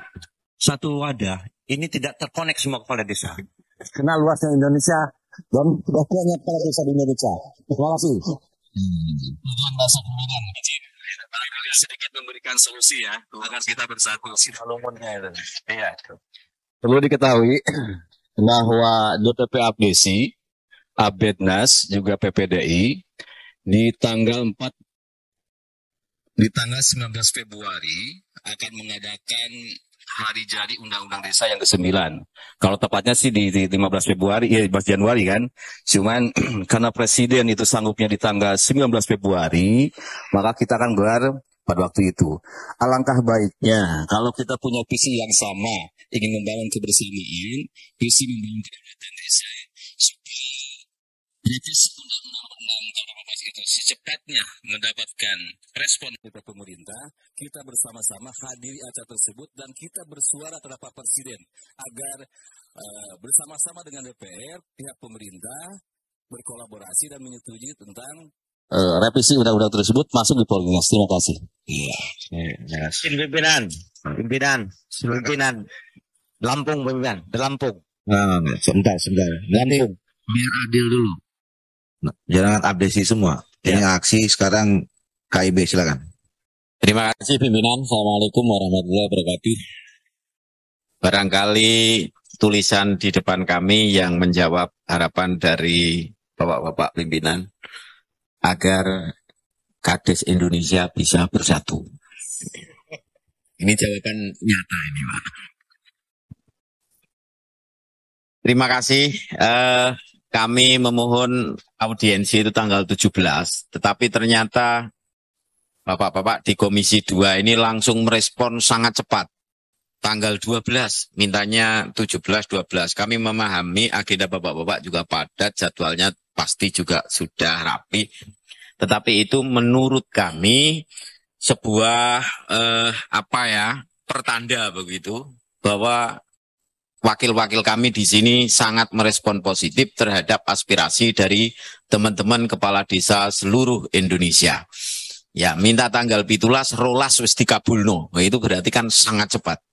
satu wadah, ini tidak terkonek semua kepala desa. Karena luasnya Indonesia dan tidak banyak kepala desa di Indonesia. Terima kasih. barangkali sedikit memberikan solusi ya agar kita bersatu. Lumunnya itu. Iya. Perlu diketahui bahwa DPP Abdesi, Abednas juga PPDI di tanggal 19 Februari akan mengadakan hari jadi Undang-Undang Desa yang ke-9. Kalau tepatnya sih di 15 Februari, ya 15 Januari kan. Cuman karena Presiden itu sanggupnya di tanggal 19 Februari, maka kita akan gelar pada waktu itu. Alangkah baiknya kalau kita punya visi yang sama, ingin membangun kebersamaan, visi membangun kedaulatan desa, supaya revisi undang-undang itu secepatnya mendapatkan respon dari pemerintah, kita bersama-sama hadiri acara tersebut dan kita bersuara terhadap Pak Presiden agar bersama-sama dengan DPR, pihak pemerintah berkolaborasi dan menyetujui tentang revisi undang-undang tersebut masuk di Prolegnas. Terima kasih. Pimpinan Lampung, pimpinan Lampung. Sebentar. Lampung. Biar adil dulu. Jangan abdesi semua. Ini aksi sekarang KIB, silakan. Terima kasih pimpinan. Assalamualaikum warahmatullahi wabarakatuh. Barangkali tulisan di depan kami yang menjawab harapan dari bapak-bapak pimpinan agar Kades Indonesia bisa bersatu. Ini jawaban nyata ini, Pak. Terima kasih. Kami memohon audiensi itu tanggal 17, tetapi ternyata bapak-bapak di Komisi 2 ini langsung merespon sangat cepat. Tanggal 12, mintanya 17, 12. Kami memahami agenda bapak-bapak juga padat, jadwalnya pasti juga sudah rapi. Tetapi itu menurut kami sebuah pertanda begitu bahwa wakil-wakil kami di sini sangat merespon positif terhadap aspirasi dari teman-teman kepala desa seluruh Indonesia. Ya, minta tanggal 17 rolas wis dikabulno. Itu berarti kan sangat cepat.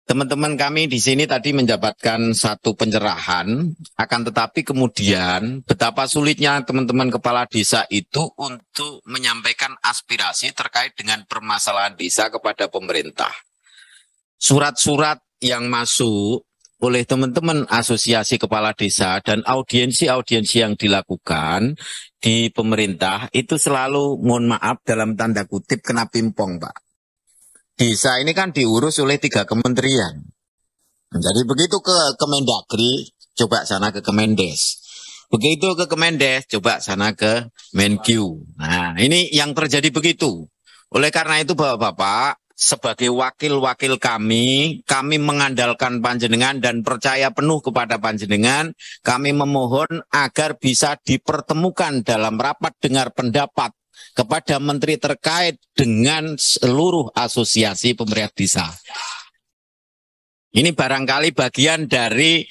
Teman-teman kami di sini tadi mendapatkan satu pencerahan, akan tetapi kemudian betapa sulitnya teman-teman kepala desa itu untuk menyampaikan aspirasi terkait dengan permasalahan desa kepada pemerintah. Surat-surat yang masuk oleh teman-teman asosiasi kepala desa dan audiensi-audiensi yang dilakukan di pemerintah itu selalu, mohon maaf dalam tanda kutip, kena pimpong, Pak. Desa ini kan diurus oleh 3 kementerian. Jadi begitu ke Kemendagri, coba sana ke Kemendes. Begitu ke Kemendes, coba sana ke Menkyu. Nah, ini yang terjadi begitu. Oleh karena itu, Bapak-bapak, sebagai wakil-wakil kami mengandalkan panjenengan dan percaya penuh kepada panjenengan. Kami memohon agar bisa dipertemukan dalam rapat dengar pendapat kepada menteri terkait dengan seluruh asosiasi pemerintah desa. Ini barangkali bagian dari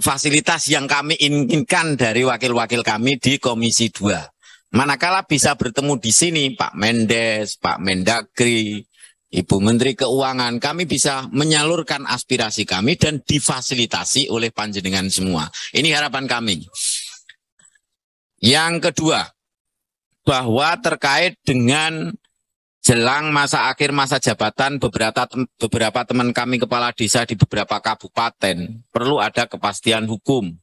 fasilitas yang kami inginkan dari wakil-wakil kami di Komisi 2. Manakala bisa bertemu di sini Pak Mendes, Pak Mendagri, Ibu Menteri Keuangan, kami bisa menyalurkan aspirasi kami dan difasilitasi oleh panjenengan semua. Ini harapan kami. Yang kedua, bahwa terkait dengan jelang masa akhir masa jabatan beberapa teman kami kepala desa di beberapa kabupaten, perlu ada kepastian hukum.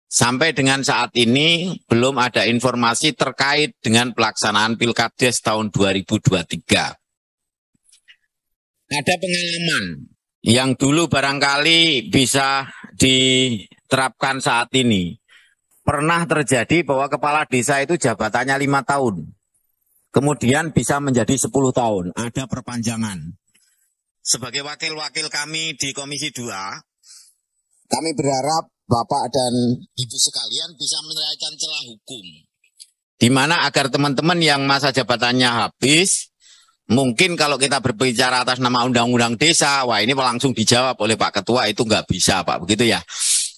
Sampai dengan saat ini belum ada informasi terkait dengan pelaksanaan Pilkades tahun 2023. Ada pengalaman yang dulu barangkali bisa diterapkan saat ini. Pernah terjadi bahwa kepala desa itu jabatannya 5 tahun. Kemudian bisa menjadi 10 tahun. Ada perpanjangan. Sebagai wakil-wakil kami di Komisi 2, kami berharap Bapak dan Ibu sekalian bisa menyelesaikan celah hukum. Di mana agar teman-teman yang masa jabatannya habis, mungkin kalau kita berbicara atas nama Undang-Undang Desa, wah ini langsung dijawab oleh Pak Ketua, itu nggak bisa Pak, begitu ya.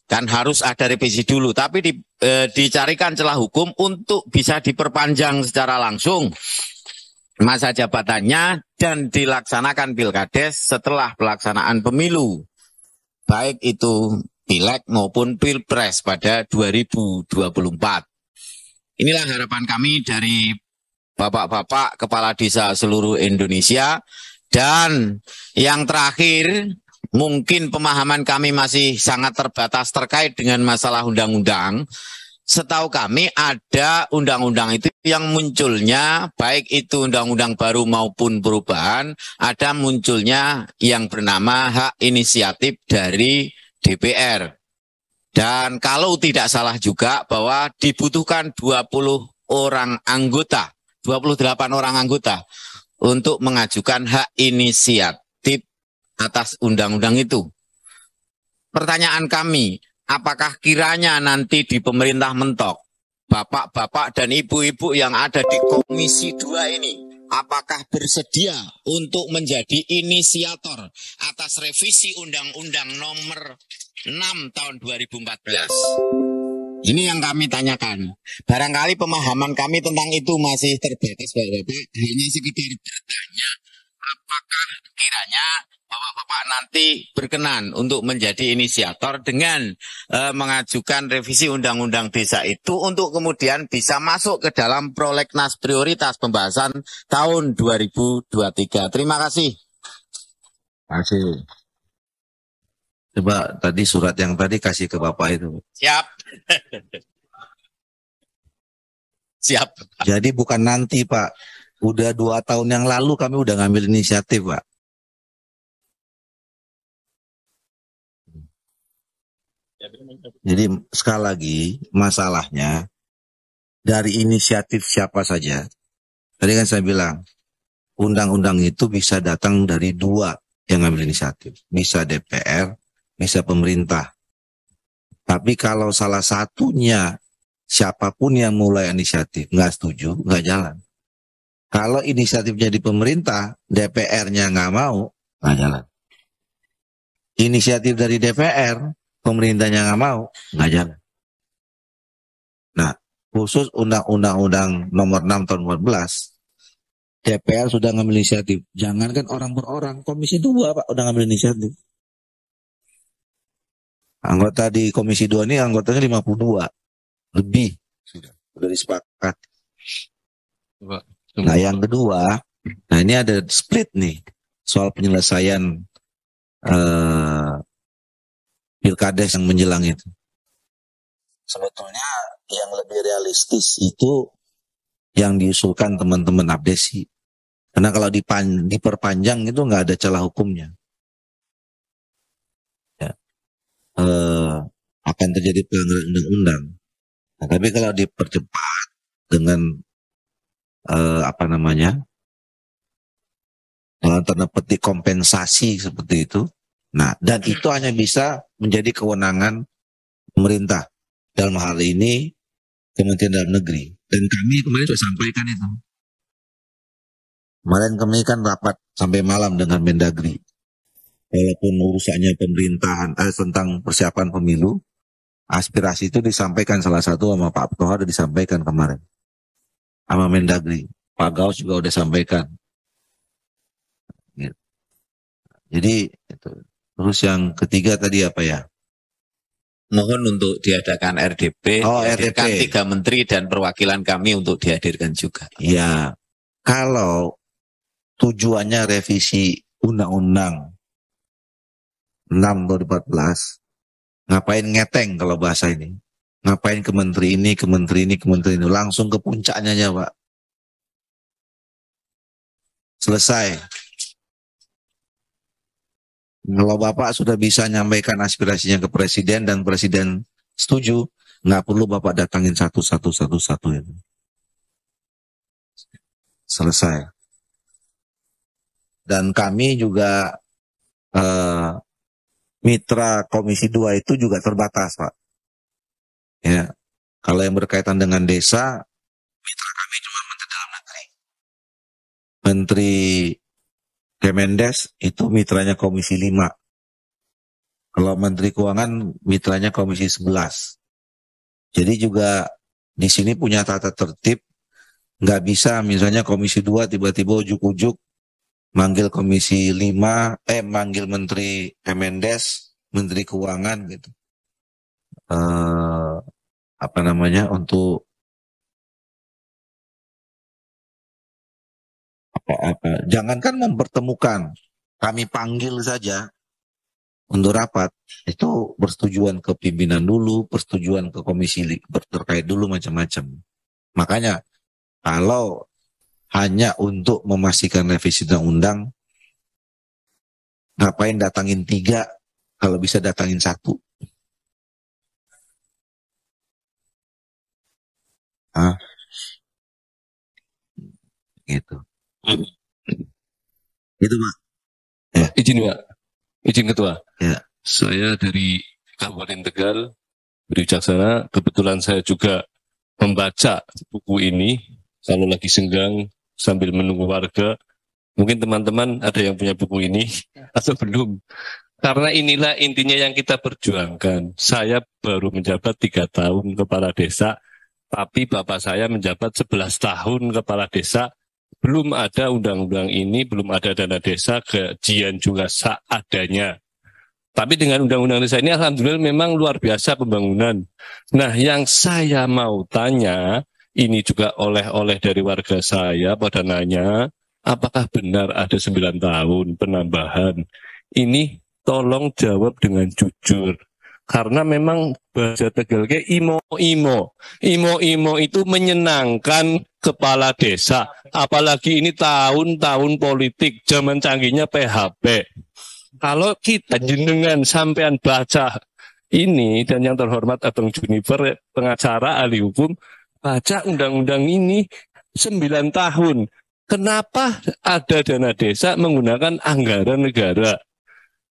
Kan harus ada revisi dulu, tapi dicarikan celah hukum untuk bisa diperpanjang secara langsung masa jabatannya dan dilaksanakan Pilkades setelah pelaksanaan pemilu. Baik itu Pileg maupun Pilpres pada 2024. Inilah harapan kami dari bapak-bapak kepala desa seluruh Indonesia. Dan yang terakhir, mungkin pemahaman kami masih sangat terbatas terkait dengan masalah undang-undang. Setahu kami ada undang-undang itu yang munculnya, baik itu undang-undang baru maupun perubahan, ada munculnya yang bernama hak inisiatif dari DPR. Dan kalau tidak salah juga bahwa dibutuhkan 20 orang anggota, 28 orang anggota untuk mengajukan hak inisiatif atas undang-undang itu. Pertanyaan kami, apakah kiranya nanti di pemerintah mentok, bapak-bapak dan ibu-ibu yang ada di Komisi 2 ini, apakah bersedia untuk menjadi inisiator atas revisi Undang-Undang Nomor 6 tahun 2014? Ini yang kami tanyakan. Barangkali pemahaman kami tentang itu masih terbatas, Bapak-Bapak. Hanya sekedar bertanya, apakah kiranya Bapak-Bapak nanti berkenan untuk menjadi inisiator dengan mengajukan revisi Undang-Undang Desa itu untuk kemudian bisa masuk ke dalam prolegnas prioritas pembahasan tahun 2023. Terima kasih. Terima kasih. Coba tadi surat yang tadi kasih ke Bapak itu. Siap. Siap. Jadi bukan nanti Pak, udah 2 tahun yang lalu kami udah ngambil inisiatif Pak. Jadi sekali lagi masalahnya dari inisiatif siapa saja. Tadi kan saya bilang undang-undang itu bisa datang dari 2 yang ngambil inisiatif. Bisa DPR, bisa pemerintah. Tapi kalau salah satunya siapapun yang mulai inisiatif nggak setuju, nggak jalan. Kalau inisiatifnya di pemerintah, DPR-nya nggak mau, nggak jalan. Inisiatif dari DPR, pemerintahnya nggak mau, nggak jalan. Nah, khusus Undang-Undang Nomor 6 tahun 14, DPR sudah ngambil inisiatif. Jangankan orang per orang, Komisi 2 Pak udah ngambil inisiatif. Anggota di Komisi 2 ini anggotanya 52 lebih sudah disepakat. Nah yang kedua, nah ini ada split nih soal penyelesaian pilkades yang menjelang itu. Sebetulnya yang lebih realistis itu yang diusulkan teman-teman Abdesi. Karena kalau diperpanjang itu nggak ada celah hukumnya. Ya. Akan terjadi pelanggaran undang-undang. Nah, tapi kalau dipercepat dengan dalam tanda petik kompensasi seperti itu, nah dan itu hanya bisa menjadi kewenangan pemerintah dalam hal ini Kementerian Dalam Negeri. Dan kami kemarin sudah sampaikan itu. Kemarin kami kan rapat sampai malam dengan Mendagri. Walaupun urusannya pemerintahan tentang persiapan pemilu, aspirasi itu disampaikan salah satu sama Pak Toha sudah disampaikan kemarin. Sama Mendagri. Pak Gaus juga udah sampaikan. Jadi itu. Terus yang ketiga tadi apa ya? Mohon untuk diadakan RDP, dihadirkan RDP. 3 menteri dan perwakilan kami untuk dihadirkan juga. Ya, kalau tujuannya revisi Undang-Undang 6 2014, ngapain ngeteng kalau bahasa ini? Ngapain ke menteri ini, ke menteri ini, ke menteri ini? Langsung ke puncaknya aja, Pak. Selesai. Kalau Bapak sudah bisa nyampaikan aspirasinya ke Presiden dan Presiden setuju, nggak perlu Bapak datangin satu itu. Selesai. Dan kami juga mitra Komisi 2 itu juga terbatas, Pak. Ya, kalau yang berkaitan dengan desa, mitra kami cuma Menteri Dalam Negeri. Menteri Kemendes itu mitranya Komisi 5. Kalau Menteri Keuangan mitranya Komisi 11. Jadi juga di sini punya tata tertib, nggak bisa misalnya Komisi 2 tiba-tiba ujuk-ujuk manggil Komisi 5, manggil Menteri Kemendes, Menteri Keuangan gitu. Untuk Jangankan mempertemukan, kami panggil saja untuk rapat, itu persetujuan ke pimpinan dulu, persetujuan ke komisi terkait dulu macam-macam. Makanya kalau hanya untuk memastikan revisi undang-undang, ngapain datangin 3 kalau bisa datangin 1? Gitu. Itu Pak. Ya. Izin Ketua. Ya. Saya dari Kabupaten Tegal, Budi Wicaksana. Kebetulan saya juga membaca buku ini. Kalau lagi senggang sambil menunggu warga, mungkin teman-teman ada yang punya buku ini atau belum? Karena inilah intinya yang kita perjuangkan. Saya baru menjabat 3 tahun kepala desa, tapi bapak saya menjabat 11 tahun kepala desa. Belum ada undang-undang ini, belum ada dana desa, gajian juga seadanya. Tapi dengan undang-undang desa ini alhamdulillah memang luar biasa pembangunan. Nah, yang saya mau tanya, ini juga oleh dari warga saya pada nanya, apakah benar ada 9 tahun penambahan? Ini tolong jawab dengan jujur. Karena memang bahasa Tegal ke imo-imo. Imo-imo itu menyenangkan kepala desa. Apalagi ini tahun-tahun politik, zaman canggihnya PHP. Kalau kita jenengan sampean baca ini, dan yang terhormat Abang Juniper, pengacara ahli hukum, baca undang-undang ini 9 tahun. Kenapa ada dana desa menggunakan anggaran negara?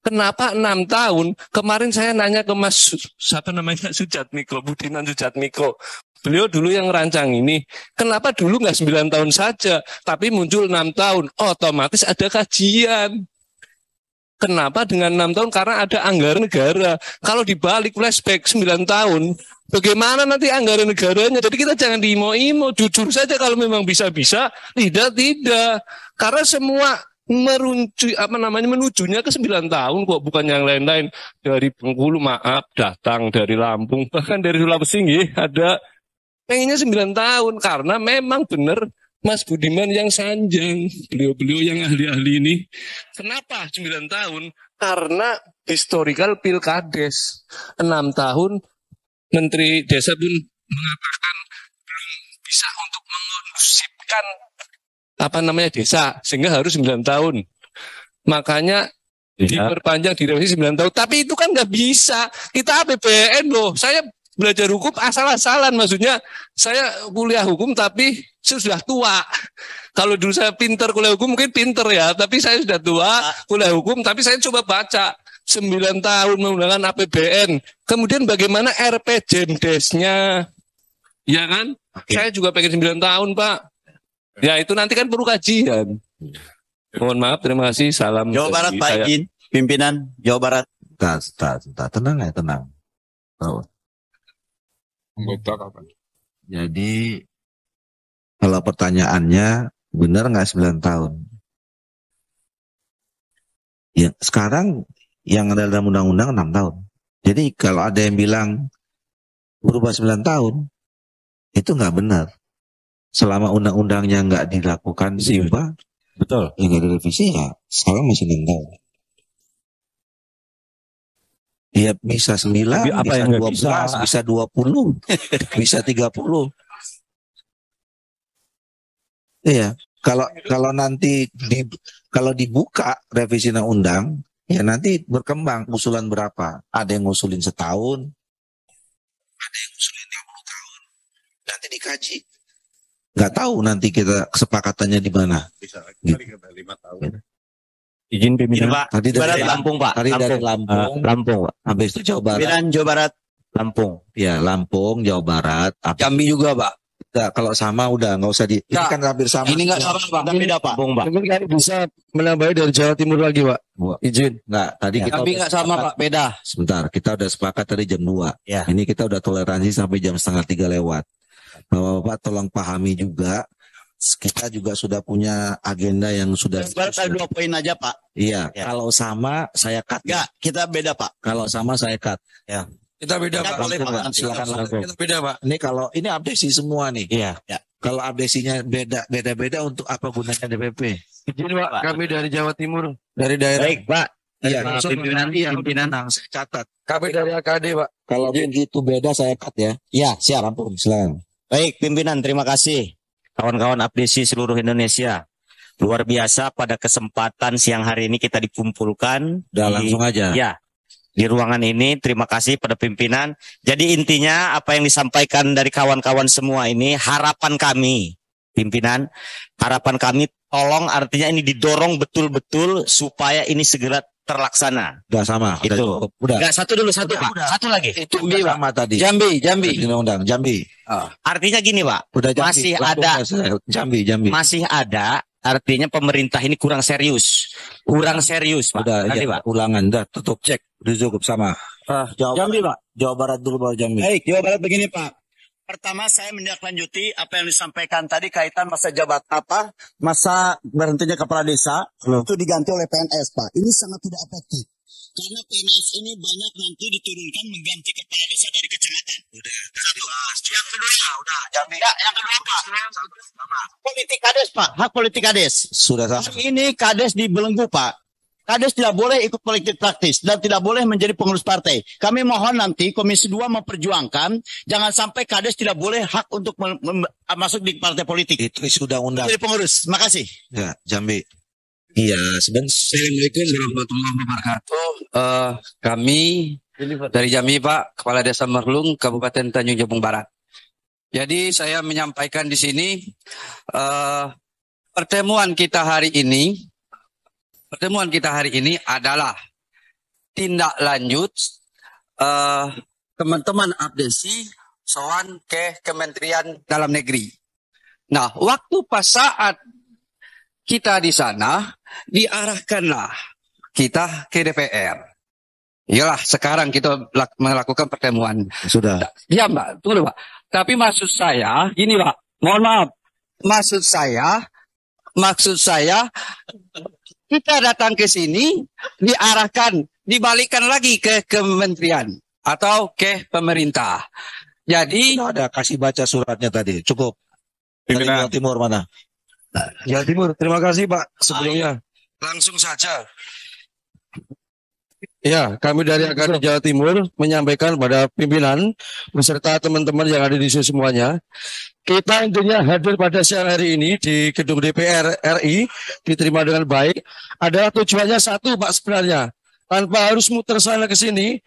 Kenapa 6 tahun? Kemarin saya nanya ke Mas, siapa namanya, Sujatmiko, Budiman Sujatmiko. Beliau dulu yang rancang ini. Kenapa dulu nggak 9 tahun saja, tapi muncul 6 tahun? Otomatis ada kajian. Kenapa dengan 6 tahun? Karena ada anggaran negara. Kalau dibalik flashback 9 tahun, bagaimana nanti anggaran negaranya? Jadi kita jangan diimo-imo, jujur saja kalau memang bisa-bisa, tidak. Karena semua menujunya ke 9 tahun kok, bukan yang lain-lain. Dari Bengkulu datang, dari Lampung, bahkan dari Sulawesi ada pengennya 9 tahun, karena memang benar Mas Budiman yang sanjang, beliau-beliau yang ahli-ahli ini. Kenapa 9 tahun? Karena historical pilkades 6 tahun, Menteri Desa pun mengatakan belum bisa untuk mengondusifkan desa, sehingga harus 9 tahun. Makanya diperpanjang, direvisi 9 tahun. Tapi itu kan nggak bisa. Kita APBN loh. Saya belajar hukum asal-asalan. Maksudnya saya kuliah hukum tapi sudah tua. Kalau dulu saya pinter kuliah hukum, mungkin pinter ya. Tapi saya sudah tua kuliah hukum, tapi saya coba baca 9 tahun menggunakan APBN. Kemudian bagaimana RPJMDes-nya? Ya kan? Okay. Saya juga pengen 9 tahun, Pak. Ya itu nanti kan perlu kajian. Mohon maaf, terima kasih. Salam Jawa Barat, Pak Izin, pimpinan Jawa Barat. Tenang ya, tenang. Jadi kalau pertanyaannya benar nggak 9 tahun? Ya, sekarang yang ada dalam undang-undang 6 tahun. Jadi kalau ada yang bilang berubah 9 tahun, itu nggak benar. Selama undang-undangnya nggak dilakukan diubah, betul, yang nggak direvisi ya sekarang masih 6 tahun. Ya bisa 9, bisa 12, bisa 20, bisa 30. Iya, kalau nanti kalau dibuka revisi undang-undang, ya nanti berkembang usulan berapa. Ada yang ngusulin setahun, ada yang ngusulin 50 tahun. Nanti dikaji. Nggak tahu nanti kita kesepakatannya di mana. Bisa gitu. 5 tahun. Izin pimpinan Pak. Tadi dari Lampung Pak. Tadi dari Lampung Pak. Habis itu Jawa Barat. Pimpinan Jawa Barat. Lampung. Ya Lampung, Jawa Barat. Jambi juga Pak. Nah, kalau sama udah nggak usah di. Ini kan hampir sama. Ini nggak sama Pak. Beda Pak. Mungkin kan bisa menambahi dari Jawa Timur lagi Pak. Izin. Nggak. Tadi kita. Jambi nggak sama Pak. Beda. Sebentar. Kita udah sepakat tadi jam 2. Ya. Ini kita udah toleransi sampai jam 2:30 lewat. Bapak tolong pahami juga, kita juga sudah punya agenda yang sudah. Ada 2 poin aja Pak. Iya, ya. Kalau sama saya cut. Enggak, kita beda Pak. Kalau sama saya cut. Ya. Kita beda Pak. Silakan langsung. Kita beda Pak. Ini kalau ini update sih semua nih. Iya. Ya. Kalau abdesinya beda-beda untuk apa gunanya DPP? Izin Pak, kami dari Jawa Timur. Dari daerah. Baik, Pak. Iya, Pimpinan. saya catat. Kami dari AKD, Pak. Kalau begitu beda saya cut ya. Ya, siap, ampun, silakan. Baik, pimpinan, terima kasih. Kawan-kawan abdesi seluruh Indonesia. Luar biasa pada kesempatan siang hari ini kita dikumpulkan. Udah langsung aja. Ya, di ruangan ini. Terima kasih pada pimpinan. Jadi intinya apa yang disampaikan dari kawan-kawan semua ini harapan kami, pimpinan, harapan kami tolong artinya ini didorong betul-betul supaya ini segera terlaksana. Udah sama. Itu. Udah. Enggak, satu dulu, satu Pak. Satu lagi. Itu sama tadi. Jambi. Undang-undang Jambi. Artinya gini Pak, Udah Jambi. masih ada, Jambi. masih ada. Artinya pemerintah ini kurang serius Pak. Udah, Nanti, ya, Pak. ulangan, dah tutup cek, udah cukup sama. Jambi Pak. Jawa Barat dulu baru Jambi. Baik, Jawa Barat begini Pak. Pertama saya menindaklanjuti apa yang disampaikan tadi kaitan masa masa berhentinya kepala desa itu diganti oleh PNS Pak. Ini sangat tidak efektif. Karena PNS ini banyak nanti diturunkan mengganti kepala desa dari kecamatan. Yang kedua, udah Jambi. Yang kedua Pak. Politik kades Pak, hak politik kades. Sudah sama. Hari ini kades dibelenggu Pak. Kades tidak boleh ikut politik praktis dan tidak boleh menjadi pengurus partai. Kami mohon nanti Komisi 2 memperjuangkan jangan sampai Kades tidak boleh hak untuk masuk di partai politik. Itu sudah undang. Jadi pengurus. Makasih. Ya, Jambi. Iya, sebentar. Assalamualaikum warahmatullahi wabarakatuh. Kami dari Jambi, Pak, Kepala Desa Merlung, Kabupaten Tanjung Jabung Barat. Jadi saya menyampaikan di sini pertemuan kita hari ini adalah tindak lanjut teman-teman abdesi soal ke Kementerian Dalam Negeri. Nah, waktu pas saat kita di sana diarahkanlah kita ke DPR. Iyalah, sekarang kita melakukan pertemuan. Sudah. Ya, Mbak, tunggu Pak. Tapi maksud saya, gini Pak, mohon maaf. Maksud saya kita datang ke sini diarahkan, dibalikkan lagi ke kementerian atau ke pemerintah. Jadi ada kasih baca suratnya tadi. Cukup. Pimpinan Jawa Timur mana? Jawa Timur, terima kasih Pak sebelumnya. langsung saja. Ya, kami dari AKD Jawa Timur menyampaikan pada pimpinan beserta teman-teman yang ada di sini semuanya. Kita intinya hadir pada siang hari ini di gedung DPR RI diterima dengan baik. Adalah tujuannya satu Pak sebenarnya. Tanpa harus muter sana ke sini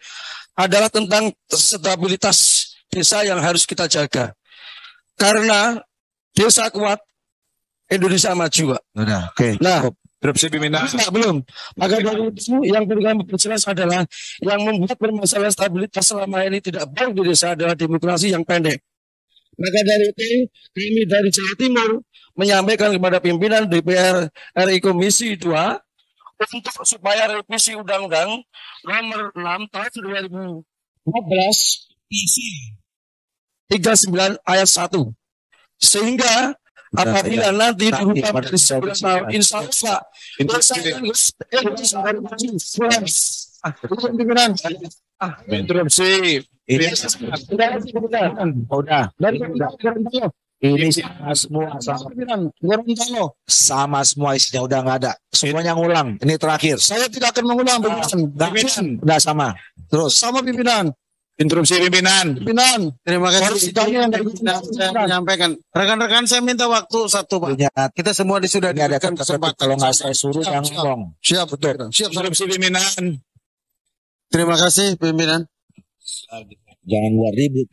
adalah tentang stabilitas desa yang harus kita jaga. Karena desa kuat, Indonesia maju, Pak. Udah, oke. Nah, pimpinan. belum. Maka dari itu yang perlu kami perjelas adalah yang membuat permasalahan stabilitas selama ini tidak baik di desa adalah demokrasi yang pendek. Maka dari itu kami dari Jawa Timur menyampaikan kepada pimpinan DPR RI Komisi 2 untuk supaya revisi Undang-Undang Nomor 6 Tahun 2014 isi 39 ayat 1 sehingga apabila nanti diubah menjadi 9 tahun, insya Allah pimpinan interupsi Ini udah. Ini sama semua isinya udah nggak ada. Semuanya ngulang. Ini terakhir. Saya tidak akan mengulang pimpinan. Udah sama. Terus Sama pimpinan. Interupsi pimpinan. Pimpinan. Terima kasih. Harus ditanya yang Saya menyampaikan. Rekan-rekan saya minta waktu satu Pak. Kita semua sudah diberikan kesempatan. kalau nggak saya suruh yang ngomong. Siap, betul. Siap, Interupsi pimpinan. Terima kasih pimpinan. Jangan buat ribut.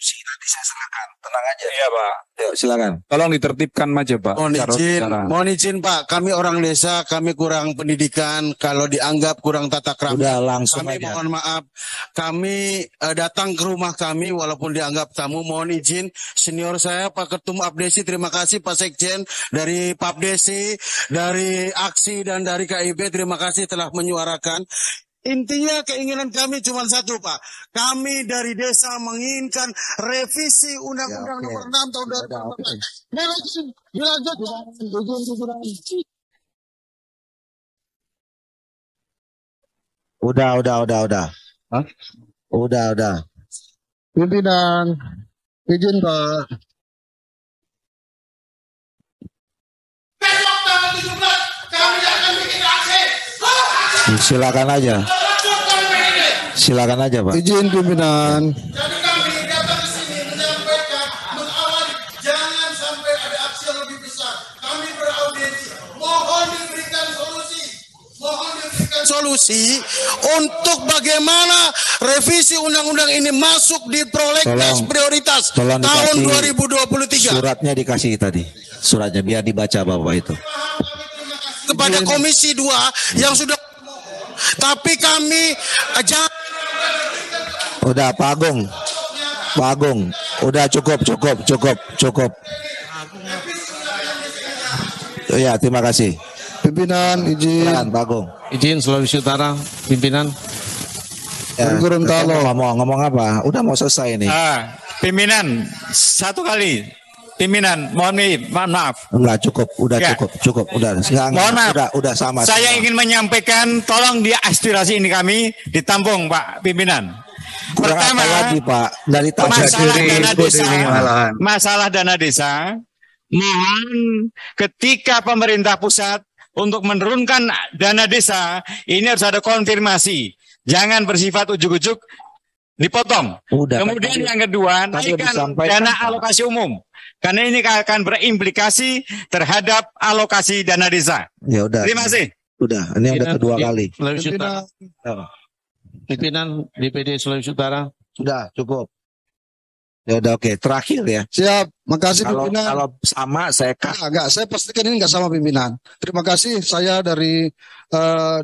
Nanti saya serahkan. Tenang aja. Iya Pak. Yuk, silakan. Tolong ditertibkan aja Pak. Mohon izin Pak, kami orang desa, kami kurang pendidikan, kalau dianggap kurang tata krama. Udah langsung Kami aja. mohon maaf, kami datang ke rumah kami walaupun dianggap tamu, mohon izin senior saya Pak Ketum Abdesi, terima kasih Pak Sekjen dari Papdesi, dari Aksi dan dari KIB, terima kasih telah menyuarakan. Intinya keinginan kami cuma satu Pak. Kami dari desa menginginkan revisi Undang-Undang Nomor 6 tahun 2014. Udah. Hah? Udah. Pimpinan, izin Pak. Silakan aja. Silakan aja, Pak. Izin pimpinan. Solusi untuk bagaimana revisi undang-undang ini masuk di prolegnas prioritas tahun 2023. Suratnya dikasih tadi. Suratnya biar dibaca Bapak itu. Kepada Komisi 2 yang sudah, tapi kami udah Pak Agung, udah cukup. Ya, terima kasih. Pimpinan izin. Pak Agung. Izin Sulawesi Utara, pimpinan. Ya, ngomong apa? Udah mau selesai nih. Pimpinan, satu kali. Pimpinan, mohon maaf. Enggak cukup, udah Ya. cukup, udah. Mohon maaf. Udah sama. Saya ingin menyampaikan, tolong di aspirasi ini kami ditampung, Pak Pimpinan. Pertama, lagi, Pak, dari masalah dana desa, mohon ketika pemerintah pusat untuk menurunkan dana desa, ini harus ada konfirmasi. Jangan bersifat ujuk-ujuk dipotong. Kemudian yang kedua, naikkan dana alokasi umum. Karena ini akan berimplikasi terhadap alokasi dana desa. Ya udah. Terima kasih. Udah, ini udah kedua kali. Sulawesi Utara. Pimpinan DPD Sulawesi Utara. Sudah, cukup. Ya udah, oke. Terakhir ya. Siap, makasih pimpinan. Kalau sama saya enggak, saya pastikan ini enggak sama pimpinan. Terima kasih, saya dari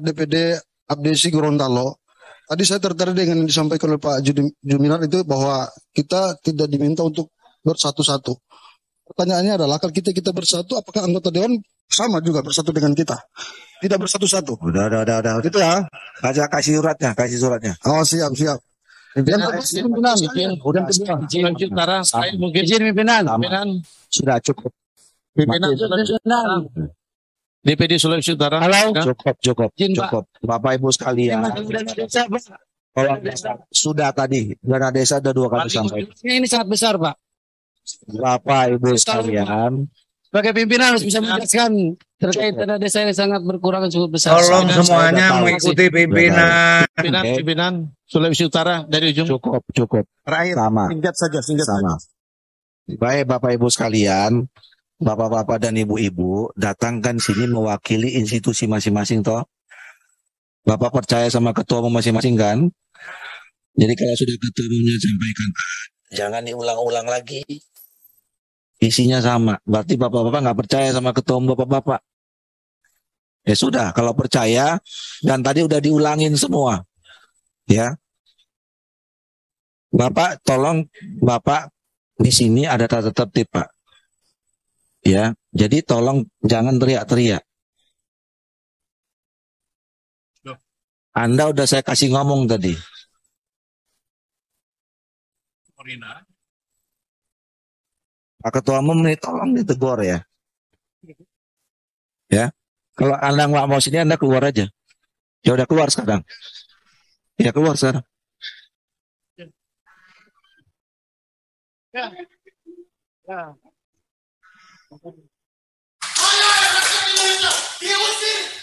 DPD Abdesi Gorontalo. Tadi saya tertarik dengan yang disampaikan oleh Pak Jumilar itu bahwa kita tidak diminta untuk bersatu-satu. Pertanyaannya adalah kalau kita bersatu, apakah anggota dewan sama juga bersatu dengan kita? Tidak bersatu-satu. Udah. Gitu ya. Kasih suratnya. Oh, siap. Pimpinan, Sulawesi Utara, saya mungkin izin pimpinan. Sudah cukup. Pimpinan DPD Sulawesi Utara. Halo. Cukup. Bapak Ibu sekalian. Sudah tadi dana desa ada 2 kali sampai. Ini sangat besar, Pak. Bapak Ibu sekalian. Sebagai pimpinan harus bisa menjelaskan terkait dana desa yang sangat berkurang cukup besar. Tolong semuanya mengikuti pimpinan. Pimpinan Sulawesi Utara dari ujung. Cukup. Terakhir. Sama. Singkat saja. Baik Bapak Ibu sekalian, Bapak-bapak dan ibu-ibu datangkan sini mewakili institusi masing-masing toh. Bapak percaya sama ketua umum masing-masing kan? Jadi kalau sudah ketua umumnya sampaikan, jangan diulang-ulang lagi. Isinya sama. Berarti bapak-bapak nggak percaya sama ketua umum bapak-bapak. Ya sudah, kalau percaya dan tadi udah diulangin semua. Ya. Bapak tolong Bapak di sini ada tata tertib, Pak. Ya, jadi tolong jangan teriak-teriak. Anda udah saya kasih ngomong tadi. Pak Ketua Umum nih tolong ditegur ya. Ya, kalau Anda nggak mau sini Anda keluar aja. Ya udah keluar sekarang. Ya keluar sekarang.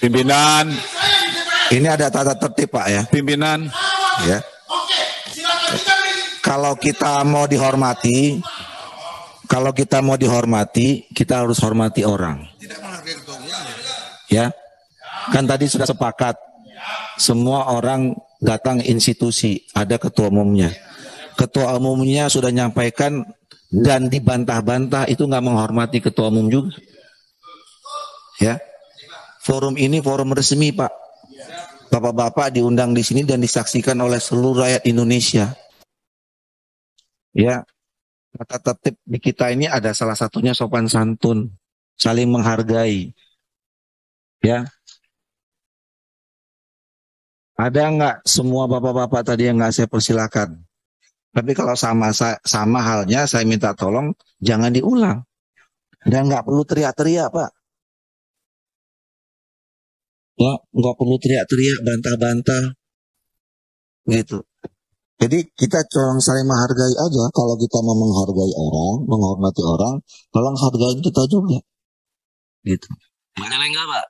Pimpinan. Ini ada tata tertib Pak ya. Pimpinan. Ya. Kalau kita mau dihormati, kita harus hormati orang. Ya. Kan tadi sudah sepakat. Semua orang datang institusi, ada ketua umumnya. Ketua umumnya sudah nyampaikan dan dibantah-bantah itu nggak menghormati ketua umum juga. Ya. Forum ini forum resmi, Pak. Bapak-bapak diundang di sini dan disaksikan oleh seluruh rakyat Indonesia. Ya. Tata tertib di kita ini ada salah satunya sopan santun, saling menghargai. Ya. Ada nggak semua bapak-bapak tadi yang nggak saya persilakan? Tapi kalau sama halnya saya minta tolong jangan diulang. Dan nggak perlu teriak-teriak, Pak. Ya, nggak perlu teriak-teriak, bantah-bantah. Gitu. Jadi kita tolong saling menghargai aja. Kalau kita mau menghargai orang, menghormati orang, tolong hargai kita juga. Gitu. Boleh enggak, Pak?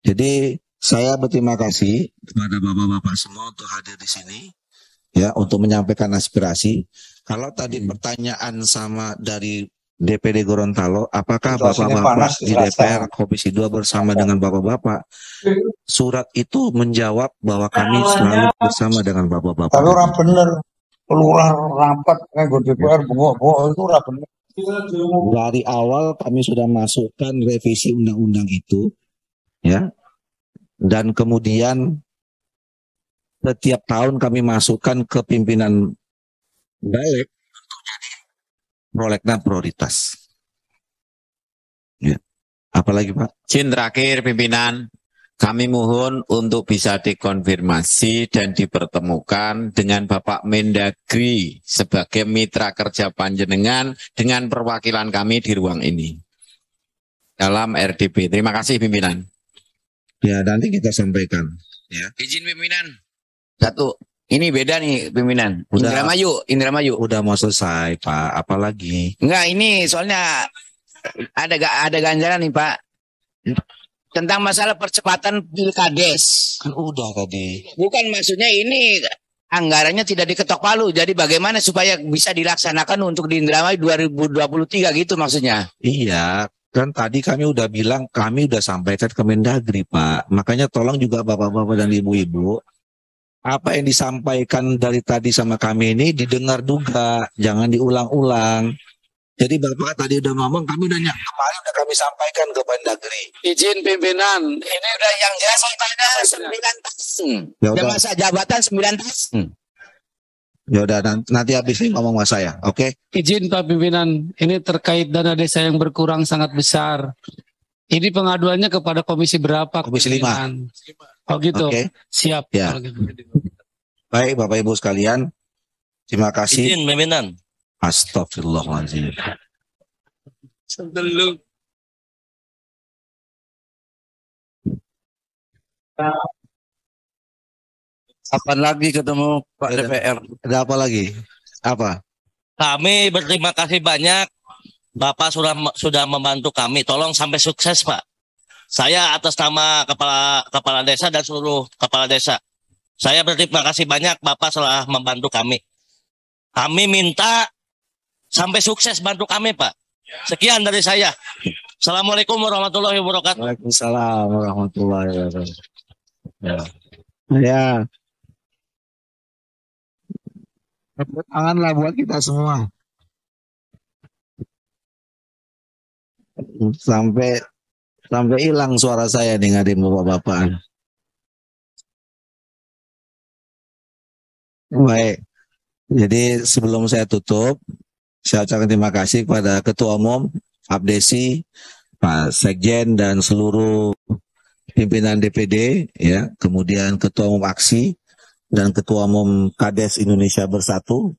Jadi Saya berterima kasih kepada bapak-bapak semua untuk hadir di sini, ya, untuk menyampaikan aspirasi. Kalau tadi pertanyaan sama dari DPD Gorontalo, apakah bapak-bapak di DPR Komisi 2 bersama dengan bapak-bapak? Surat itu menjawab bahwa kami selalu bersama dengan bapak-bapak. Tapi orang bener, lurah rapat nganggo DPR bengok-bengok itu ora bener. Dari awal kami sudah masukkan revisi undang-undang itu, ya. Dan kemudian setiap tahun kami masukkan ke pimpinan balik untuk jadi prolegnas prioritas. Ya. Apalagi Pak? Izin terakhir pimpinan, kami mohon untuk bisa dikonfirmasi dan dipertemukan dengan Bapak Mendagri sebagai mitra kerja panjenengan dengan perwakilan kami di ruang ini dalam RDP. Terima kasih pimpinan. Ya, nanti kita sampaikan. Ya. Izin pimpinan. Satu. Ini beda nih pimpinan. Indramayu. Udah mau selesai Pak. Apalagi? Enggak, ini soalnya ada ganjalan nih Pak. Tentang masalah percepatan pilkades. Kan udah tadi. Bukan, maksudnya ini anggarannya tidak diketok palu. Jadi bagaimana supaya bisa dilaksanakan untuk di Indramayu 2023 gitu maksudnya. Iya. Kan tadi kami udah bilang, kami udah sampaikan ke Mendagri Pak. Makanya tolong juga bapak-bapak dan ibu-ibu, apa yang disampaikan dari tadi sama kami ini didengar juga, jangan diulang-ulang. Jadi bapak tadi udah ngomong, kami udah kemarin udah kami sampaikan ke Mendagri. Izin pimpinan. Ini udah yang jelas tanya 9 tahun. Ya masa jabatan 9 tahun. Ya udah, nanti habis ini ngomong sama saya, oke? Izin Pak Pimpinan, ini terkait dana desa yang berkurang sangat besar. Ini pengaduannya kepada komisi berapa? Komisi 5. Oh gitu. Oke. Siap. Ya. Baik Bapak Ibu sekalian, terima kasih. Izin pimpinan. Astagfirullahaladzim. Sebelum Kapan lagi ketemu Pak DPR? Ada apa lagi? Apa? kami berterima kasih banyak. Bapak sudah membantu kami. Tolong sampai sukses, Pak. Saya atas nama kepala desa dan seluruh kepala desa, saya berterima kasih banyak Bapak telah membantu kami. Kami minta sampai sukses bantu kami, Pak. Sekian dari saya. Assalamualaikum warahmatullahi wabarakatuh. Waalaikumsalam warahmatullahi wabarakatuh. Ya. Tepuk tanganlah buat kita semua. Sampai hilang suara saya nih ngadim bapak-bapak. Baik. Jadi sebelum saya tutup, saya ucapkan terima kasih kepada Ketua Umum Abdesi, Pak Sekjen dan seluruh pimpinan DPD, ya, kemudian Ketua Umum Aksi dan Ketua Umum Kades Indonesia Bersatu,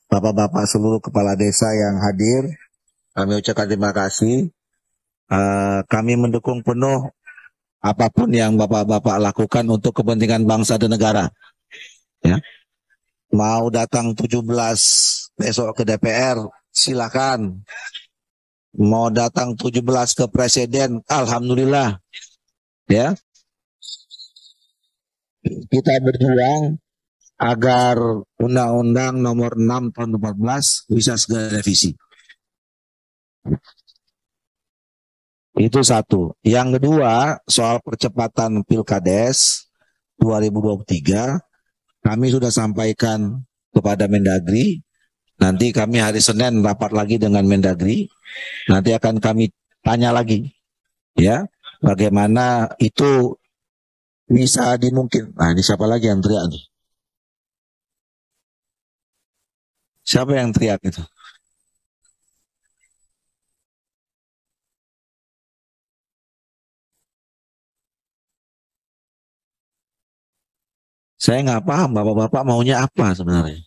bapak-bapak seluruh kepala desa yang hadir, kami ucapkan terima kasih. Kami mendukung penuh apapun yang bapak-bapak lakukan untuk kepentingan bangsa dan negara. Ya. Mau datang 17 besok ke DPR, silakan. Mau datang 17 ke Presiden, alhamdulillah. Ya. Kita berjuang agar Undang-Undang Nomor 6 Tahun 2014 bisa segera revisi. Itu satu. Yang kedua, soal percepatan Pilkades 2023, kami sudah sampaikan kepada Mendagri. Nanti kami hari Senin rapat lagi dengan Mendagri. Nanti akan kami tanya lagi, ya, bagaimana itu bisa dimungkin. Nah, ini siapa lagi yang teriak nih? Siapa yang teriak itu? Saya nggak paham bapak-bapak maunya apa sebenarnya.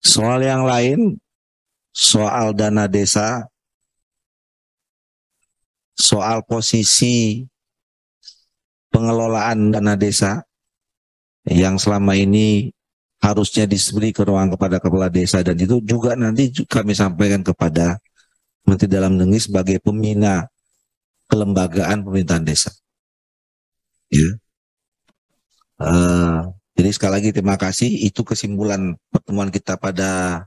Soal yang lain, soal dana desa, soal posisi pengelolaan dana desa yang selama ini harusnya diberi ruang kepada kepala desa, dan itu juga nanti kami sampaikan kepada Menteri Dalam Negeri sebagai pembina kelembagaan pemerintahan desa. Ya. Jadi sekali lagi terima kasih. Itu kesimpulan pertemuan kita pada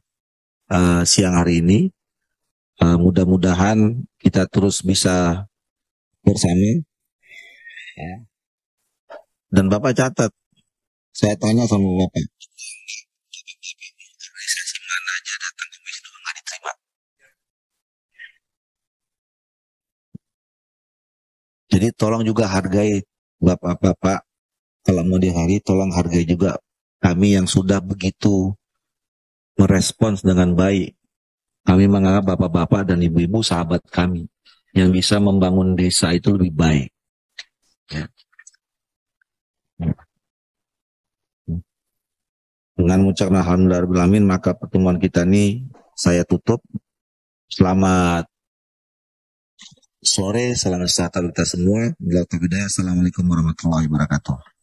siang hari ini. Mudah-mudahan kita terus bisa bersama. Ya. Dan Bapak catat, saya tanya sama Bapak, organisasi mana aja datang komisi 2 nggak diterima. Jadi tolong juga hargai Bapak-Bapak, kalau mau dihargai tolong hargai juga kami yang sudah begitu merespons dengan baik. Kami menganggap Bapak-Bapak dan Ibu-Ibu sahabat kami yang bisa membangun desa itu lebih baik. Ya. Dengan mengucapkan alhamdulillah, maka pertemuan kita ini saya tutup. Selamat sore, salam sejahtera kita semua. Assalamualaikum warahmatullahi wabarakatuh.